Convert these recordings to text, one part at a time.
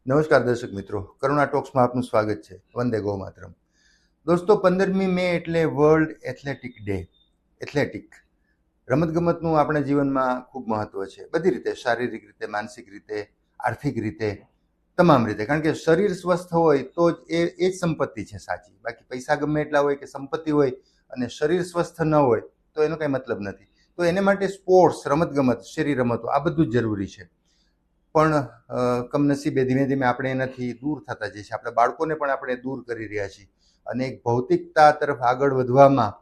નમસ્કાર દર્શક મિત્રો, કરુણા ટોક્સમાં આપનું સ્વાગત છે. વંદે ગો માતરમ. દોસ્તો, 15મી મે એટલે વર્લ્ડ એથ્લેટિક ડે. એથ્લેટિક રમતગમતનું આપણા જીવનમાં ખૂબ મહત્વ છે, બધી રીતે, શારીરિક રીતે, માનસિક રીતે, આર્થિક રીતે, તમામ રીતે. કારણ કે શરીર સ્વસ્થ હોય તો જ એ જ સંપત્તિ છે સાચી. બાકી પૈસા ગમે એટલા હોય કે સંપત્તિ હોય અને શરીર સ્વસ્થ ન હોય તો એનો કંઈ મતલબ નથી. તો એને માટે સ્પોર્ટ્સ, રમતગમત, શરીર રમતો આ બધું જ જરૂરી છે. પણ કમનસીબે ધીમે ધીમે આપણે એનાથી દૂર થતા જઈએ છીએ. આપણા બાળકોને પણ આપણે દૂર કરી રહ્યા છીએ અને એક ભૌતિકતા તરફ આગળ વધવામાં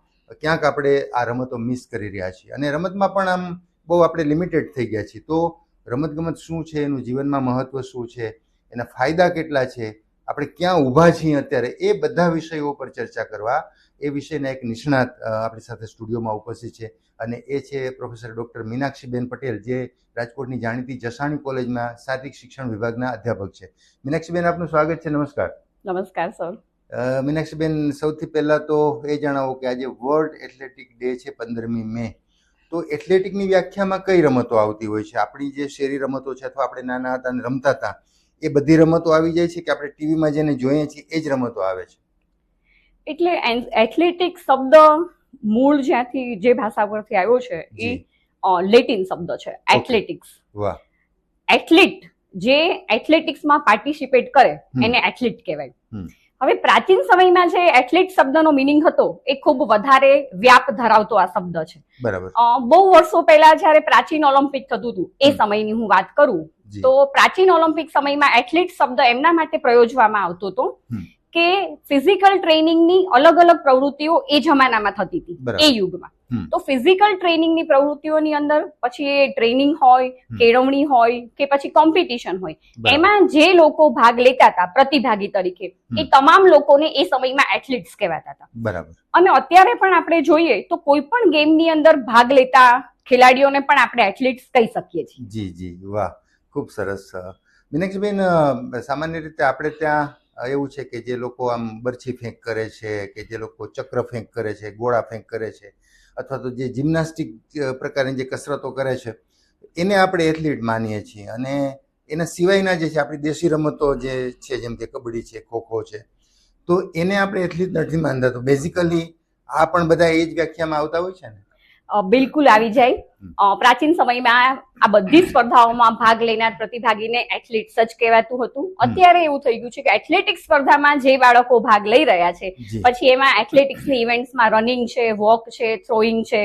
ક્યાંક આપણે આ રમતો મિસ કરી રહ્યા છીએ અને રમતમાં પણ આમ બહુ આપણે લિમિટેડ થઈ ગયા છીએ. તો રમતગમત શું છે, એનું જીવનમાં મહત્વ શું છે, એના ફાયદા કેટલા છે, આપણે ક્યાં ઊભા છીએ અત્યારે, એ બધા વિષયો પર ચર્ચા કરવા એ વિષયના એક નિષ્ણાત આપણી સાથે સ્ટુડિયોમાં ઉપસ્થિત છે અને એ છે પ્રોફેસર ડૉક્ટર મીનાક્ષીબેન પટેલ, જે રાજકોટની જાણીતી જસાણી કોલેજમાં શારીરિક શિક્ષણ વિભાગના અધ્યાપક છે. મીનાક્ષીબેન, આપનું સ્વાગત છે. નમસ્કાર. નમસ્કાર સર. મીનાક્ષીબેન, સૌથી પહેલાં તો એ જણાવો કે આજે વર્લ્ડ એથ્લેટિક ડે છે 15મી મે, તો એથ્લેટિકની વ્યાખ્યામાં કઈ રમતો આવતી હોય છે? આપણી જે શેરી રમતો છે અથવા આપણે નાના હતા અને રમતા હતા એ બધી રમતો આવી જાય છે કે આપણે ટીવીમાં જેને જોઈએ છીએ એ જ રમતો આવે છે? એટલે એથ્લેટિક શબ્દ મૂળ જ્યાંથી જે ભાષા પરથી આવ્યો છે એ લેટિન શબ્દ છે, એથ્લેટિક્સ. વાહ. એથ્લીટ જે એથ્લેટિક્સમાં પાર્ટિસિપેટ કરે એને એથ્લીટ કહેવાય. હવે પ્રાચીન સમયમાં જે એથ્લીટ શબ્દનો મિનિંગ હતો એ ખૂબ વધારે વ્યાપ ધરાવતો આ શબ્દ છે. બરાબર. બહુ વર્ષો પહેલા જ્યારે પ્રાચીન ઓલિમ્પિક થતું હતું એ સમયની હું વાત કરું તો પ્રાચીન ઓલિમ્પિક સમયમાં એથ્લીટ શબ્દ એમના માટે પ્રયોજવામાં આવતો હતો કે ફિઝિકલ ટ્રેનિંગની અલગ અલગ પ્રવૃત્તિઓ એ જમાનામાં થતી હતી એ યુગમાં. તો ફિઝિકલ ટ્રેનિંગની પ્રવૃત્તિઓની અંદર પછી એ ટ્રેનિંગ હોય, કેળવણી હોય કે પછી કોમ્પિટિશન હોય, એમાં જે લોકો ભાગ લેતા હતા પ્રતિભાગી તરીકે, એ તમામ લોકોને એ સમયમાં એથ્લીટ્સ કહેવાતા હતા. બરાબર. અને અત્યારે પણ આપણે જોઈએ તો કોઈ પણ ગેમની અંદર ભાગ લેતા ખેલાડીઓને પણ આપણે એથ્લીટ્સ કહી શકીએ છીએ. જી જી, વાહ, ખૂબ સરસ. મીનાક્ષીબેન, સામાન્ય રીતે આપણે ત્યાં એવું છે કે જે લોકો આમ બરછી ફેંક કરે છે, કે જે લોકો ચક્ર ફેંક કરે છે, ગોળા ફેંક કરે છે, અથવા તો જે જિમ્નાસ્ટિક પ્રકારની જે કસરતો કરે છે એને આપણે એથ્લીટ માનીએ છીએ. અને એના સિવાયના જે છે આપણી દેશી રમતો જે છે, જેમ કે કબડ્ડી છે, ખોખો છે, તો એને આપણે એથ્લીટ નથી માનતા. તો બેઝિકલી આ પણ બધા એ જ વ્યાખ્યામાં આવતા હોય છે ને? બિલકુલ આવી જાય. પ્રાચીન સમયમાં આ બધી સ્પર્ધાઓમાં ભાગ લેનાર પ્રતિભાગીને એથ્લીટ્સ જ કહેવાતું હતું. અત્યારે એવું થઈ ગયું છે કે એથ્લેટિક્સ સ્પર્ધામાં જે બાળકો ભાગ લઈ રહ્યા છે, પછી એમાં એથ્લેટિક્સની ઇવેન્ટ્સમાં રનિંગ છે, વોક છે, થ્રોઈંગ છે,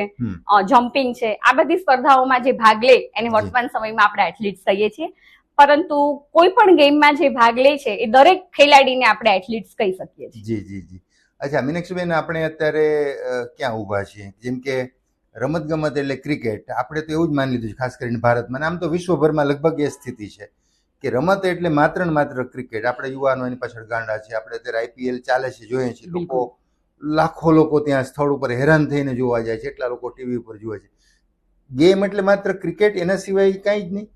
જમ્પિંગ છે, આ બધી સ્પર્ધાઓમાં જે ભાગ લે એને વર્તમાન સમયમાં આપણે એથ્લીટ્સ કહીએ છીએ. પરંતુ કોઈ પણ ગેમમાં જે ભાગ લે છે એ દરેક ખેલાડીને આપણે એથ્લીટ્સ કહી શકીએ છીએ. જી જી જી. અચ્છા મીનાક્ષીબેન, આપણે અત્યારે ક્યાં ઊભા છીએ? જેમ કે રમતગમત એટલે ક્રિકેટ, આપણે તો એવું જ માની લીધું છે ખાસ કરીને ભારતમાં, આમ તો વિશ્વભરમાં લગભગ એ સ્થિતિ છે કે રમત એટલે માત્ર ને માત્ર ક્રિકેટ. આપણે યુવાનો એની પાછળ ગાંડા છે. આપણે અત્યારે IPL ચાલે છે, જોઈએ છીએ, લોકો લાખો લોકો ત્યાં સ્થળ ઉપર હેરાન થઈને જોવા જાય છે, એટલા લોકો ટીવી ઉપર જોવે છે. ગેમ એટલે માત્ર ક્રિકેટ, એના સિવાય કંઈ જ નહીં?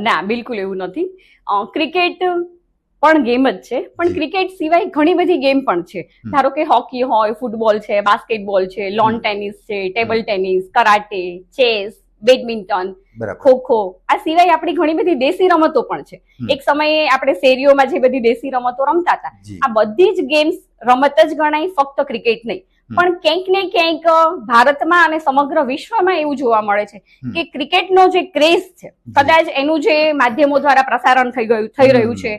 ના, બિલકુલ એવું નથી. ક્રિકેટ પણ ગેમ જ છે, પણ ક્રિકેટ સિવાય ઘણી બધી ગેમ પણ છે. ધારો કે હોકી હોય, ફૂટબોલ છે, બાસ્કેટબોલ છે, લોન ટેનિસ છે, table tennis, karate, chess, badminton, kho kho. આ સિવાય આપણી ઘણી બધી દેશી રમતો પણ છે. એક સમયે આપણે શેરીઓમાં જે બધી દેશી રમતો રમતા હતા, આ બધી જ ગેમ્સ રમત જ ગણાય, ફક્ત ક્રિકેટ નહીં. પણ ક્યાંક ને ક્યાંક ભારતમાં અને સમગ્ર વિશ્વમાં એવું જોવા મળે છે કે ક્રિકેટનો જે ક્રેઝ છે, કદાચ એનું જે માધ્યમો દ્વારા પ્રસારણ થઈ રહ્યું છે,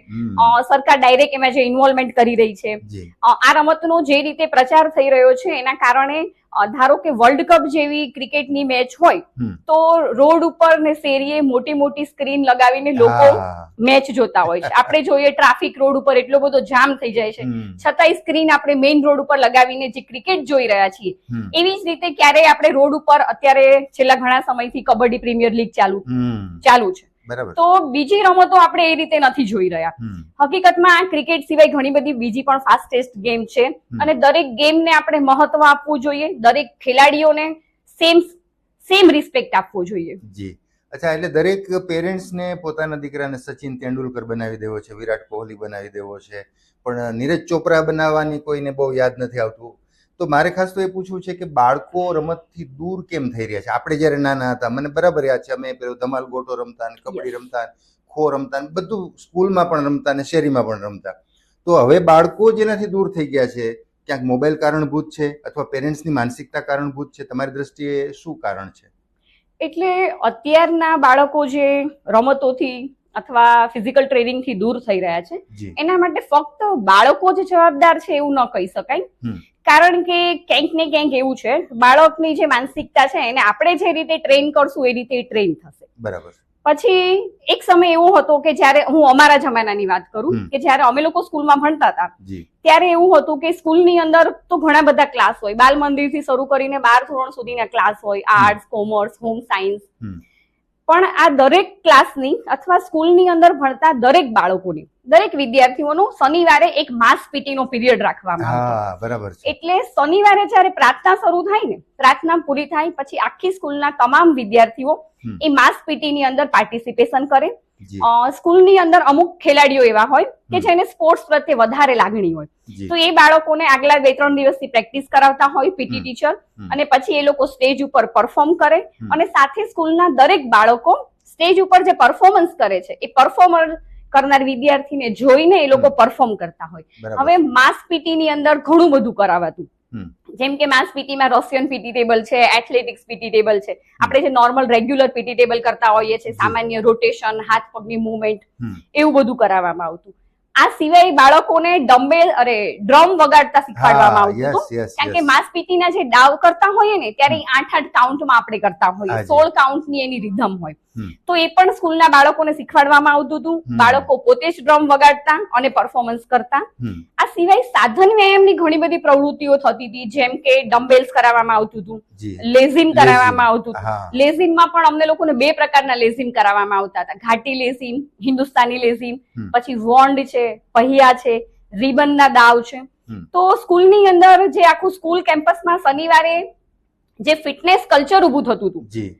સરકાર ડાયરેક્ટ એમાં જે ઇન્વોલ્વમેન્ટ કરી રહી છે, આ રમતનો જે રીતે પ્રચાર થઈ રહ્યો છે, એના કારણે ધારો કે વર્લ્ડ કપ જેવી ક્રિકેટની મેચ હોય તો રોડ ઉપર ને શેરીએ મોટી મોટી સ્ક્રીન લગાવીને લોકો મેચ જોતા હોય છે. આપણે જોઈએ ટ્રાફિક રોડ ઉપર એટલો બધો જામ થઈ જાય છે, છતાંય સ્ક્રીન આપણે મેઇન રોડ ઉપર લગાવીને જે ક્રિકેટ જોઈ રહ્યા છીએ. એવી જ રીતે ક્યારેય આપણે રોડ ઉપર અત્યારે છેલ્લા ઘણા સમયથી કબડ્ડી પ્રીમિયર લીગ ચાલુ છે, તો બીજી રમતો આપણે એ રીતે નથી જોઈ રહ્યા. હકીકતમાં ક્રિકેટ સિવાય ઘણી બધી બીજી પણ ફાસ્ટેસ્ટ ગેમ છે અને દરેક ગેમને આપણે મહત્વ આપવું જોઈએ, દરેક ખેલાડીઓને સેમ રિસ્પેક્ટ આપવો જોઈએ. જી. અચ્છા, એટલે દરેક પેરેન્ટ્સને પોતાના દીકરાને સચિન તેંડુલકર બનાવી દેવો છે, વિરાટ કોહલી બનાવી દેવો છે, પણ નીરજ ચોપરા બનાવવાની કોઈને બહુ યાદ નથી આવતું. તો મારે ખાસ તો એ પૂછવું છે કે બાળકો રમતથી દૂર કેમ થઈ રહ્યા છે? આપણે જ્યારે નાના હતા, મને બરાબર યાદ છે, અમે પેલો ધમાલ ગોટો રમતા, કબડ્ડી રમતા, ખો રમતા ને બધું સ્કૂલમાં પણ રમતા ને શેરીમાં પણ રમતા. તો હવે બાળકો જેનાથી દૂર થઈ ગયા છે, ક્યાંક મોબાઈલ કારણભૂત છે અથવા પેરેન્ટ્સની માનસિકતા કારણભૂત છે, તમારી દ્રષ્ટિએ શું કારણ છે? એટલે અત્યારના બાળકો જે રમતોથી અથવા ફિઝિકલ ટ્રેનિંગથી દૂર થઈ રહ્યા છે, જી એના માટે ફક્ત બાળકો જ જવાબદાર છે એવું ન કહી શકાય. કારણ કે ક્યાંક ને ક્યાંક એવું છે, બાળકની જે માનસિકતા છે એને આપણે જે રીતે ટ્રેન કરશું એ રીતે ટ્રેન થશે. બરાબર. પછી એક સમય એવો હતો કે જ્યારે હું અમારા જમાનાની વાત કરું કે જ્યારે અમે લોકો સ્કૂલમાં ભણતા હતા જી ત્યારે એવું હતું કે સ્કૂલની અંદર તો ઘણા બધા ક્લાસ હોય, બાલ મંદિરથી શરૂ કરીને 12 ધોરણ સુધીના ક્લાસ હોય, આર્ટ્સ, કોમર્સ, હોમ સાયન્સ. પણ આ દરેક ક્લાસની અથવા સ્કૂલની અંદર ભણતા દરેક બાળકોની, દરેક વિદ્યાર્થીઓનું શનિવારે એક માસ પીટીનો પીરિયડ રાખવામાં આવતો. બરાબર. એટલે શનિવારે જ્યારે પ્રાર્થના શરૂ થાય ને, પ્રાર્થના પૂરી થાય પછી આખી સ્કૂલના તમામ વિદ્યાર્થીઓ એ માસ પીટીની અંદર પાર્ટિસિપેશન કરે. સ્કૂલની અંદર અમુક ખેલાડીઓ એવા હોય કે જેને સ્પોર્ટ્સ પ્રત્યે વધારે લાગણી હોય, તો એ બાળકોને આગલા 2-3 દિવસથી પ્રેક્ટિસ કરાવતા હોય પીટી ટીચર, અને પછી એ લોકો સ્ટેજ ઉપર પરફોર્મ કરે અને સાથે સ્કૂલના દરેક બાળકો સ્ટેજ ઉપર જે પરફોર્મન્સ કરે છે એ પરફોર્મર કરનાર વિદ્યાર્થીને જોઈને એ લોકો પરફોર્મ કરતા હોય. હવે માસ પીટી ની અંદર ઘણું બધું કરાવાતું, જેમ કે માસ પીટીમાં રશિયન પીટી ટેબલ છે, એથ્લેટિક્સ પીટી ટેબલ છે, આપણે જે નોર્મલ રેગ્યુલર પીટી ટેબલ કરતા હોઈએ છીએ, સામાન્ય રોટેશન, હાથ પગની મૂવમેન્ટ, એવું બધું કરાવવામાં આવતું. આ સિવાય બાળકોને ડ્રમ વગાડતા શીખવાડવામાં આવતું હતું, કારણ કે માસ પીટીના જે ડાવ કરતા હોઈએ ને ત્યારે 8-8 કાઉન્ટમાં આપણે કરતા હોઈએ, 16 કાઉન્ટની એની રિધમ હોય, તો એ પણ સ્કૂલના બાળકોને શીખવાડવામાં આવતું હતું. બાળકો પોતે જ ડ્રમ વગાડતા અને પરફોર્મન્સ કરતા. આ સિવાય સાધન વ્યાયામની ઘણી બધી પ્રવૃત્તિઓ થતી હતી, જેમ કે ડમ્બેલ્સ કરાવવામાં આવતું હતું, લેઝિમ કરાવવામાં આવતું હતું. લેઝિમમાં પણ અમને લોકોને 2 પ્રકારના લેઝિમ કરાવવામાં આવતા હતા, ઘાટી લેઝિમ, હિન્દુસ્તાની લેઝિમ, પછી વોન્ડ છે, पहिया છે, રિબનના દાવ છે. તો સ્કૂલની અંદર જે આખું સ્કૂલ કેમ્પસમાં શનિવારે જે ફિટનેસ કલ્ચર ઊભું થતું હતું,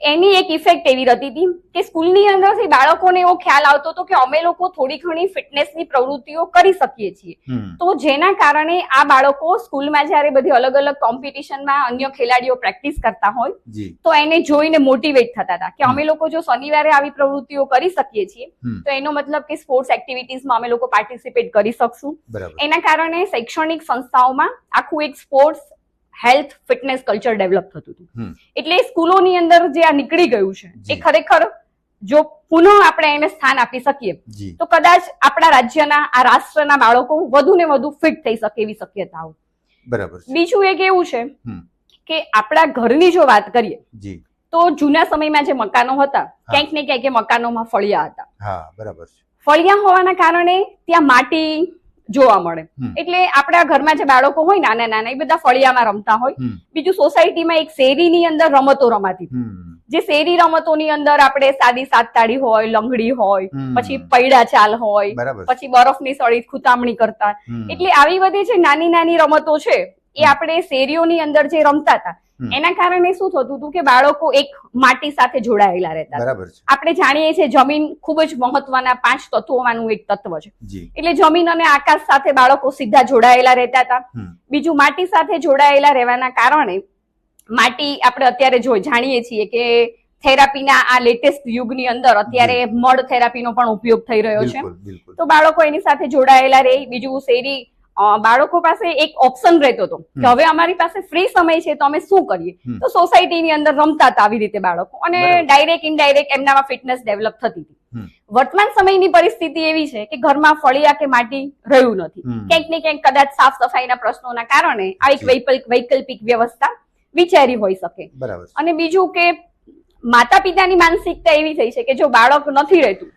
એની એક ઇફેક્ટ એવી રહેતી હતી કે સ્કૂલની અંદરથી બાળકોને એવો ખ્યાલ આવતો હતો કે અમે લોકો થોડી ઘણી ફિટનેસની પ્રવૃત્તિઓ કરી શકીએ છીએ. તો જેના કારણે આ બાળકો સ્કૂલમાં જ્યારે બધી અલગ અલગ કોમ્પિટિશનમાં અન્ય ખેલાડીઓ પ્રેક્ટિસ કરતા હોય તો એને જોઈને મોટિવેટ થતા હતા કે અમે લોકો જો શનિવારે આવી પ્રવૃત્તિઓ કરી શકીએ છીએ તો એનો મતલબ કે સ્પોર્ટ્સ એક્ટિવિટીઝમાં અમે લોકો પાર્ટિસિપેટ કરી શકશું. એના કારણે શૈક્ષણિક સંસ્થાઓમાં આખું એક sports health fitness culture develop થતું હતું. એટલે સ્કૂલોની અંદર જે આ નીકળી ગયું છે એ ખરેખર જો પુનઃ આપણે એને સ્થાન આપી શકીએ તો કદાચ આપણા રાજ્યના, આ રાષ્ટ્રના બાળકો વધુ ને વધુ ફિટ થઈ શકે એવી શક્યતાઓ. બરાબર. બીજું એક એવું છે કે આપણા ઘરની જો વાત કરીએ તો જૂના સમયમાં જે મકાનો હતા, ક્યાંક ને ક્યાંક એ મકાનોમાં ફળિયા હતા. બરાબર. ફળિયા હોવાના કારણે ત્યાં માટી જોવા મળે, એટલે આપણા ઘરમાં જે બાળકો હોય નાના નાના એ બધા ફળિયામાં રમતા હોય. બીજું સોસાયટીમાં એક શેરીની અંદર રમતો રમાતી, જે શેરી રમતોની અંદર આપણે સાદી સાતતાળી હોય, લંગડી હોય, પછી પૈડા ચાલ હોય, પછી બરફની સળી ખૂતામણી કરતા. એટલે આવી બધી જે નાની નાની રમતો છે એ આપણે શેરીઓની અંદર જે રમતા હતા એના કારણે શું થતું હતું કે બાળકો એક માટી સાથે જોડાયેલા રહેતા. આપણે જાણીએ છીએ જમીન ખૂબ જ મહત્વના 5 તત્વોમાંનું એક તત્વ છે, એટલે જમીન અને આકાશ સાથે બાળકો સીધા જોડાયેલા રહેતા હતા. બીજું માટી સાથે જોડાયેલા રહેવાના કારણે માટી આપણે અત્યારે જાણીએ છીએ કે થેરાપીના આ લેટેસ્ટ યુગની અંદર અત્યારે મડ થેરાપીનો પણ ઉપયોગ થઈ રહ્યો છે, તો બાળકો એની સાથે જોડાયેલા રહે. બીજું શેરી બાળકો પાસે એક ઓપ્શન રહેતો હતો કે હવે અમારી પાસે ફ્રી સમય છે તો અમે શું કરીએ, તો સોસાયટીની અંદર રમતા હતા આવી રીતે બાળકો, અને ડાયરેક્ટ ઇનડાયરેક્ટ એમનામાં ફિટનેસ ડેવલપ થતી હતી. વર્તમાન સમયની પરિસ્થિતિ એવી છે કે ઘરમાં ફળિયા કે માટી રહ્યું નથી, ક્યાંક ને ક્યાંક કદાચ સાફ સફાઈના પ્રશ્નોના કારણે આ એક વૈકલ્પિક વ્યવસ્થા વિચારી હોઈ શકે. અને બીજું કે માતા પિતાની માનસિકતા એવી થઈ છે કે જો બાળક નથી રહેતું,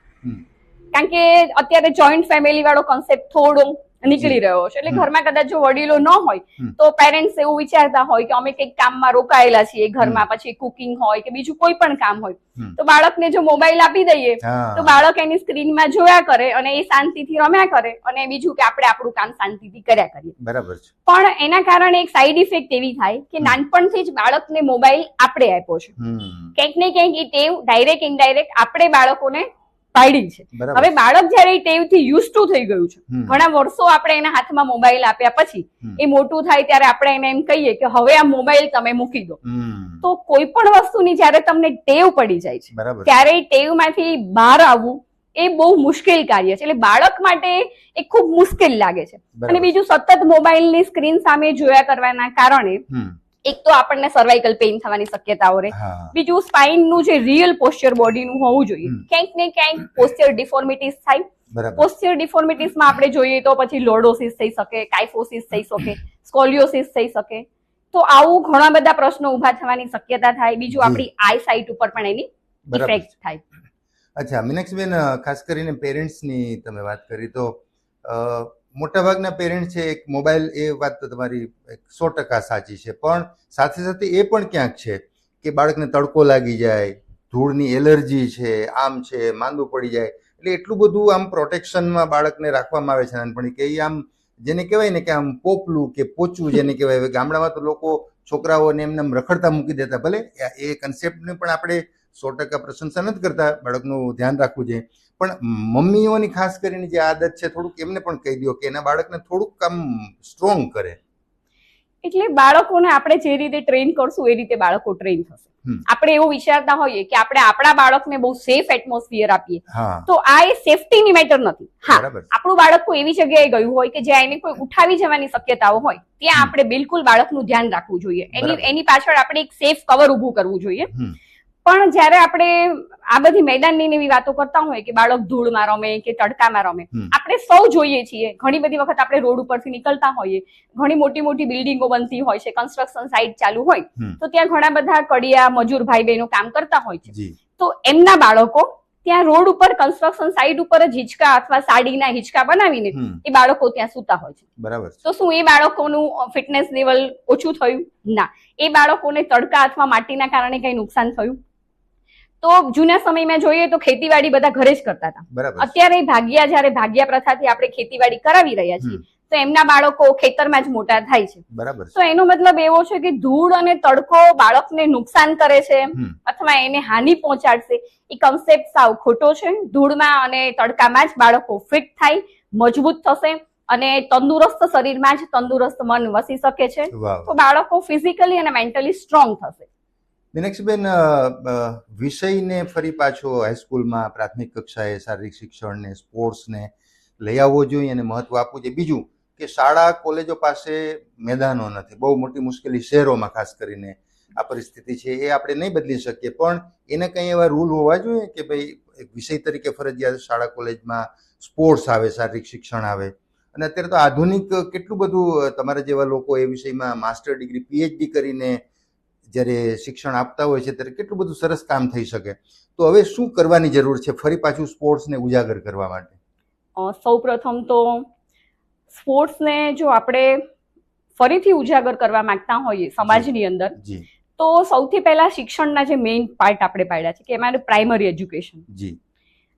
કારણ કે અત્યારે જોઈન્ટ ફેમિલી વાળો કોન્સેપ્ટ થોડો નીકળી રહ્યો છે, એટલે ઘરમાં કદાચ જો વડીલો ન હોય તો પેરેન્ટ્સ એવું વિચારતા હોય કે અમે કંઈક કામમાં રોકાયેલા છીએ ઘરમાં, પછી કુકિંગ હોય કે બીજું કોઈ પણ કામ હોય તો બાળકને જો મોબાઈલ આપી દઈએ તો બાળક એની સ્ક્રીનમાં જોયા કરે અને એ શાંતિથી રમ્યા કરે, અને બીજું કે આપણે આપણું કામ શાંતિથી કર્યા કરીએ. બરાબર. પણ એના કારણે એક સાઈડ ઇફેક્ટ એવી થાય કે નાનપણથી જ બાળકને મોબાઈલ આપણે આપ્યો છે, ક્યાંક ને ક્યાંક એ ટેવ ડાયરેક્ટ ઇનડાયરેક્ટ આપણે બાળકોને પાડી છે. હવે બાળક જયારે એ ટેવથી યુઝ ટુ થઈ ગયું છે, ઘણા વર્ષો આપણે એના હાથમાં મોબાઈલ આપ્યા પછી એ મોટું થાય ત્યારે આપણે એને એમ કહીએ કે હવે આ મોબાઈલ તમે મૂકી દો, તો કોઈ પણ વસ્તુની જયારે તમને ટેવ પડી જાય છે ત્યારે એ ટેવમાંથી બહાર આવવું એ બહુ મુશ્કેલ કાર્ય છે. એટલે બાળક માટે એ ખૂબ મુશ્કેલ લાગે છે. અને બરાબર. બીજું સતત મોબાઈલની સ્ક્રીન સામે જોયા કરવાના કારણે હમ. એક તો આપણને સર્વાઇકલ પેઇન થવાની શક્યતાઓ રહે. હા. બીજું સ્પાઇનનું જે રિયલ પોસ્ચર બોડીનું હોવું જોઈએ, હમ. ક્યાંક ને ક્યાંક પોસ્ચર ડિફોર્મિટીઝ થાય. બરાબર. પોસ્ચર ડિફોર્મિટીઝમાં આપણે જોઈએ તો પછી લોર્ડોસિસ થઈ શકે, કાઇફોસિસ થઈ શકે, સ્કોલિયોસિસ થઈ શકે. તો આવું ઘણા બધા પ્રશ્નો ઊભા થવાની શક્યતા થાય. બીજું જી. આપણી આઈ સાઇટ ઉપર પણ એની બરાબર. ઇફેક્ટ થાય. અચ્છા મીનાક્ષીબેન, ખાસ કરીને પેરેન્ટ્સની તમે વાત કરી તો મોટાભાગના પેરેન્ટ છે એક મોબાઈલ, એ વાત તો તમારી 100% સાચી છે, પણ સાથે સાથે એ પણ ક્યાંક છે કે બાળકને તડકો લાગી જાય, ધૂળની એલર્જી છે, આમ છે, માંદું પડી જાય, એટલે એટલું બધું આમ પ્રોટેક્શનમાં બાળકને રાખવામાં આવે છે નાનપણથી કે એ આમ જેને કહેવાય ને કે આમ પોપલું કે પોચું જેને કહેવાય. હવે ગામડામાં તો લોકો છોકરાઓને એમને આમ રખડતા મૂકી દેતા. ભલે એ કન્સેપ્ટને પણ આપણે 100% પ્રશંસા નથી કરતા, બાળકનું ધ્યાન રાખવું જોઈએ, પણ મમ્મીઓની ખાસ કરીને જે આદત છે થોડુંક એમને પણ કહી દો કે એના બાળકને થોડુંક આમ સ્ટ્રોંગ કરે. એટલે બાળકોને આપણે જે રીતે ટ્રેન કરશું એ રીતે બાળકો ટ્રેન થશે. આપણે એવું વિચારતા હોઈએ કે આપણે આપણા બાળકને બહુ સેફ એટમોસ્ફિયર આપીએ, હા. તો આ એ સેફટીની મેટર નથી. હા, બરાબર. આપણું બાળક કોઈ એવી જગ્યાએ ગયું હોય કે જ્યાં એને કોઈ ઉઠાવી જવાની શક્યતાઓ હોય, ત્યાં આપણે બિલકુલ બાળકનું ધ્યાન રાખવું જોઈએ. બરાબર. એની પાછળ આપણે એક સેફ કવર ઊભું કરવું જોઈએ. હમ. પણ જ્યારે આપણે આ બધી મેદાનની એવી વાતો કરતા હોય કે બાળક ધૂળમાં રમે કે તડકામાં રમે, આપણે સૌ જોઈએ છીએ. ઘણી બધી વખત આપણે રોડ ઉપરથી નીકળતા હોઈએ, ઘણી મોટી મોટી બિલ્ડિંગો બનતી હોય છે, કન્સ્ટ્રક્શન સાઇટ ચાલુ હોય, તો ત્યાં ઘણા બધા કડિયા મજૂર ભાઈ બહેનો કામ કરતા હોય છે. જી. તો એમના બાળકો ત્યાં રોડ ઉપર કન્સ્ટ્રક્શન સાઇટ ઉપર જ હિંચકા અથવા સાડીના હિંચકા બનાવીને એ બાળકો ત્યાં સૂતા હોય છે. બરાબર. તો શું એ બાળકોનું ફિટનેસ લેવલ ઓછું થયું? ના. એ બાળકોને તડકા અથવા માટીના કારણે કઈ નુકસાન થયું? તો જૂના સમયમાં જોઈએ તો ખેતીવાડી બધા ઘરે જ કરતા હતા. બરાબર. અત્યારે ભાગ્યા પ્રથાથી આપણે ખેતીવાડી કરાવી રહ્યા છીએ, તો એમના બાળકો ખેતરમાં જ મોટા થાય છે. બરાબર. તો એનો મતલબ એવો છે કે ધૂળ અને તડકો બાળકને નુકસાન કરે છે અથવા એને હાનિ પહોંચાડશે, એ કન્સેપ્ટ સાવ ખોટો છે. ધૂળમાં અને તડકામાં જ બાળકો ફિટ થાય, મજબૂત થશે અને તંદુરસ્ત શરીરમાં જ તંદુરસ્ત મન વસી શકે છે. તો બાળકો ફિઝિકલી અને મેન્ટલી સ્ટ્રોંગ થશે. મીનાક્ષીબેન, વિષયને ફરી પાછો હાઈસ્કૂલમાં પ્રાથમિક કક્ષાએ શારીરિક શિક્ષણને, સ્પોર્ટ્સને લઈ આવવો જોઈએ અને મહત્વ આપવું જોઈએ. બીજું કે શાળા કોલેજો પાસે મેદાનો નથી, બહુ મોટી મુશ્કેલી શહેરોમાં ખાસ કરીને આ પરિસ્થિતિ છે, એ આપણે નહીં બદલી શકીએ, પણ એને કંઈ એવા રૂલ હોવા જોઈએ કે ભાઈ એક વિષય તરીકે ફરજિયાત શાળા કોલેજમાં સ્પોર્ટ્સ આવે, શારીરિક શિક્ષણ આવે. અને અત્યારે તો આધુનિક કેટલું બધું તમારા જેવા લોકો એ વિષયમાં માસ્ટર ડિગ્રી, PhD કરીને જ્યારે શિક્ષણ આપતા હોય છે ત્યારે કેટલું બધું સરસ કામ થઈ શકે. તો હવે શું કરવાની જરૂર છે ફરી પાછું સ્પોર્ટ્સને ઉજાગર કરવા માટે? સૌ પ્રથમ તો સ્પોર્ટ્સને જો આપણે ફરીથી ઉજાગર કરવા માંગતા હોઈએ સમાજની અંદર, તો સૌથી પહેલા શિક્ષણના જે મેઇન પાર્ટ આપણે પાડ્યા છે કે એમાં પ્રાઇમરી એજ્યુકેશન.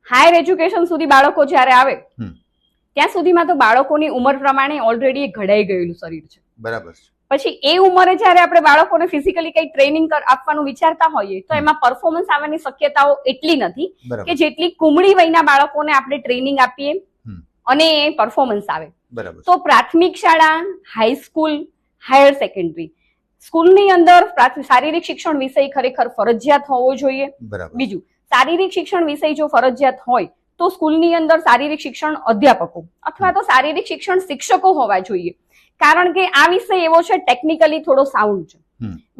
હાયર એજ્યુકેશન સુધી બાળકો જ્યારે આવે ત્યાં સુધીમાં તો બાળકોની ઉંમર પ્રમાણે ઓલરેડી ઘડાઈ ગયેલું શરીર છે. બરાબર. પછી એ ઉંમરે જ્યારે આપણે બાળકોને ફિઝિકલી કઈ ટ્રેનિંગ આપવાનું વિચારતા હોઈએ તો એમાં પરફોર્મન્સ આવવાની શક્યતાઓ એટલી નથી કે જેટલી કુમળી વયના બાળકોને આપણે ટ્રેનિંગ આપીએ અને એ પરફોર્મન્સ આવે. તો પ્રાથમિક શાળા, હાઈસ્કૂલ, હાયર સેકન્ડરી સ્કૂલની અંદર શારીરિક શિક્ષણ વિષય ખરેખર ફરજિયાત હોવો જોઈએ. બીજું, શારીરિક શિક્ષણ વિષય જો ફરજિયાત હોય તો સ્કૂલની અંદર શારીરિક શિક્ષણ અધ્યાપકો અથવા તો શારીરિક શિક્ષણ શિક્ષકો હોવા જોઈએ, કારણ કે આ વિષય એવો છે ટેકનિકલી થોડો સાઉન્ડ છે.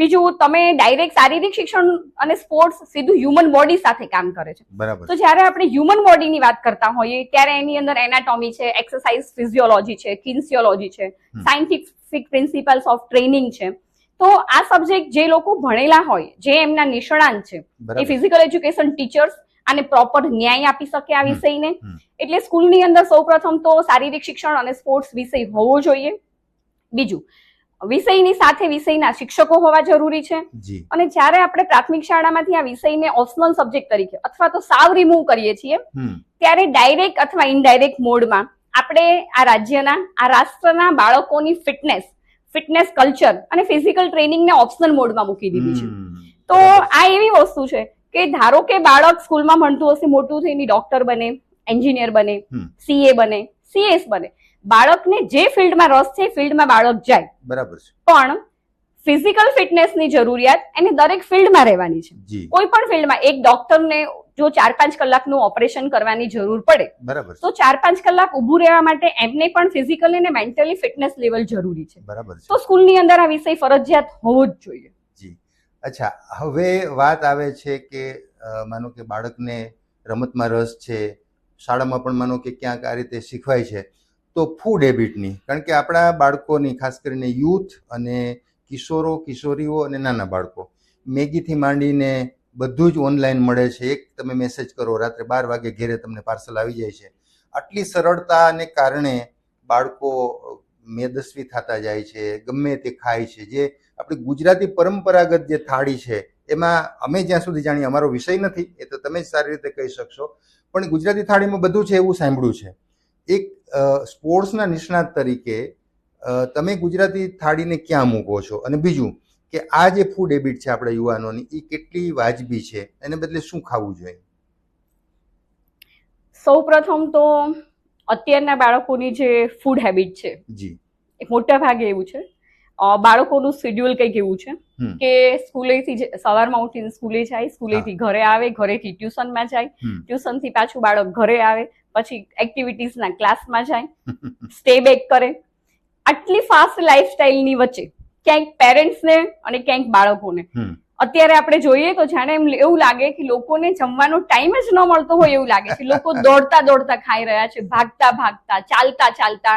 બીજું, તમે ડાયરેક્ટ શારીરિક શિક્ષણ અને સ્પોર્ટ્સ સીધું હ્યુમન બોડી સાથે કામ કરે છે. તો જ્યારે આપણે હ્યુમન બોડીની વાત કરતા હોઈએ ત્યારે એની અંદર એનાટોમી છે, એક્સરસાઇઝ ફિઝિયોલોજી છે, કિન્સિયોલોજી છે, સાયન્ટિફિક પ્રિન્સિપલ્સ ઓફ ટ્રેનિંગ છે. તો આ સબ્જેક્ટ જે લોકો ભણેલા હોય, જે એમના નિષ્ણાંત છે, એ ફિઝિકલ એજ્યુકેશન ટીચર્સ અને પ્રોપર ન્યાય આપી શકે આ વિષયને. એટલે સ્કૂલની અંદર સૌપ્રથમ તો શારીરિક શિક્ષણ અને સ્પોર્ટ્સ વિષય હોવો જોઈએ. બીજું, વિષયની સાથે વિષયના શિક્ષકો હોવા જરૂરી છે. અને જ્યારે આપણે પ્રાથમિક શાળામાંથી આ વિષયને ઓપ્શનલ સબ્જેક્ટ તરીકે અથવા તો સાવ રિમૂવ કરીએ છીએ ત્યારે ડાયરેક્ટ અથવા ઇનડાયરેક્ટ મોડમાં આપણે આ રાજ્યના, આ રાષ્ટ્રના બાળકોની ફિટનેસ કલ્ચર અને ફિઝિકલ ટ્રેનિંગને ઓપ્શનલ મોડમાં મૂકી દીધી છે. તો આ એવી વસ્તુ છે કે ધારો કે બાળક સ્કૂલમાં ભણતું હશે, મોટું થઈને ડોક્ટર બને, એન્જિનિયર બને, CA બને, CS બને, બાળકને જે ફિલ્ડમાં રસ છે એ ફિલ્ડમાં બાળક જાય. બરાબર. પણ ફિઝિકલ ફિટનેસની જરૂરિયાત એને દરેક ફિલ્ડમાં રહેવાની છે. કોઈ પણ ફિલ્ડમાં એક ડોક્ટરને જો 4-5 કલાકનું ઓપરેશન કરવાની જરૂર પડે બરાબર તો 4-5 કલાક ઊભું રહેવા માટે એમને પણ ફિઝિકલી અને મેન્ટલી ફિટનેસ લેવલ જરૂરી છે. બરાબર છે. તો સ્કૂલની અંદર આ વિષય ફરજિયાત હોવો જ જોઈએ. જી. અચ્છા, હવે વાત આવે છે કે માનો કે બાળકને રમતમાં રસ છે, શાળામાં પણ માનો કે ક્યાંક આ રીતે શીખવાય છે, તો ફૂડ હેબિટની, કારણ કે આપણા બાળકોની ખાસ કરીને યુથ અને કિશોરો કિશોરીઓ અને નાના બાળકો મેગીથી માંડીને બધું જ ઓનલાઈન મળે છે. એક તમે મેસેજ કરો, રાત્રે 12 વાગે ઘેરે તમને પાર્સલ આવી જાય છે. આટલી સરળતાને કારણે બાળકો મેદસ્વી થતા જાય છે, ગમે તે ખાય છે. જે આપણી ગુજરાતી પરંપરાગત જે થાળી છે એમાં અમે જ્યાં સુધી જાણીએ, અમારો વિષય નથી એ તો તમે જ સારી રીતે કહી શકશો, પણ ગુજરાતી થાળીમાં બધું છે એવું સાંભળ્યું છે. એક સ્પોર્ટ્સના નિષ્ણાત તરીકે તમે ગુજરાતી થાળીને ક્યાં મૂકો છો, અને બીજું કે આ જે ફૂડ હેબિટ છે આપણા યુવાનોની એ કેટલી વાજબી છે, એને બદલે શું ખાવું જોઈએ? સૌ પ્રથમ તો અત્યારના બાળકોની જે ફૂડ હેબિટ છે જી, એ મોટા ભાગે એવું છે, બાળકોનું શેડ્યુલ કંઈક એવું છે કે સ્કૂલેથી સવારમાં ઉઠીને સ્કૂલે જાય, સ્કૂલેથી ઘરે આવે, ઘરેથી ટ્યુશનમાં જાય, ટ્યુશનથી પાછું બાળક ઘરે આવે, પછી એક્ટિવિટીઝના ક્લાસમાં જાય, સ્ટે બેક કરે. આટલી ફાસ્ટ લાઈફસ્ટાઈલની વચ્ચે ક્યાંક પેરેન્ટ્સને અને ક્યાંક બાળકોને અત્યારે આપણે જોઈએ તો જાણે એમ એવું લાગે કે લોકોને જમવાનો ટાઈમ જ ન મળતો હોય એવું લાગે છે. લોકો દોડતા દોડતા ખાઈ રહ્યા છે, ભાગતા ભાગતા, ચાલતા ચાલતા.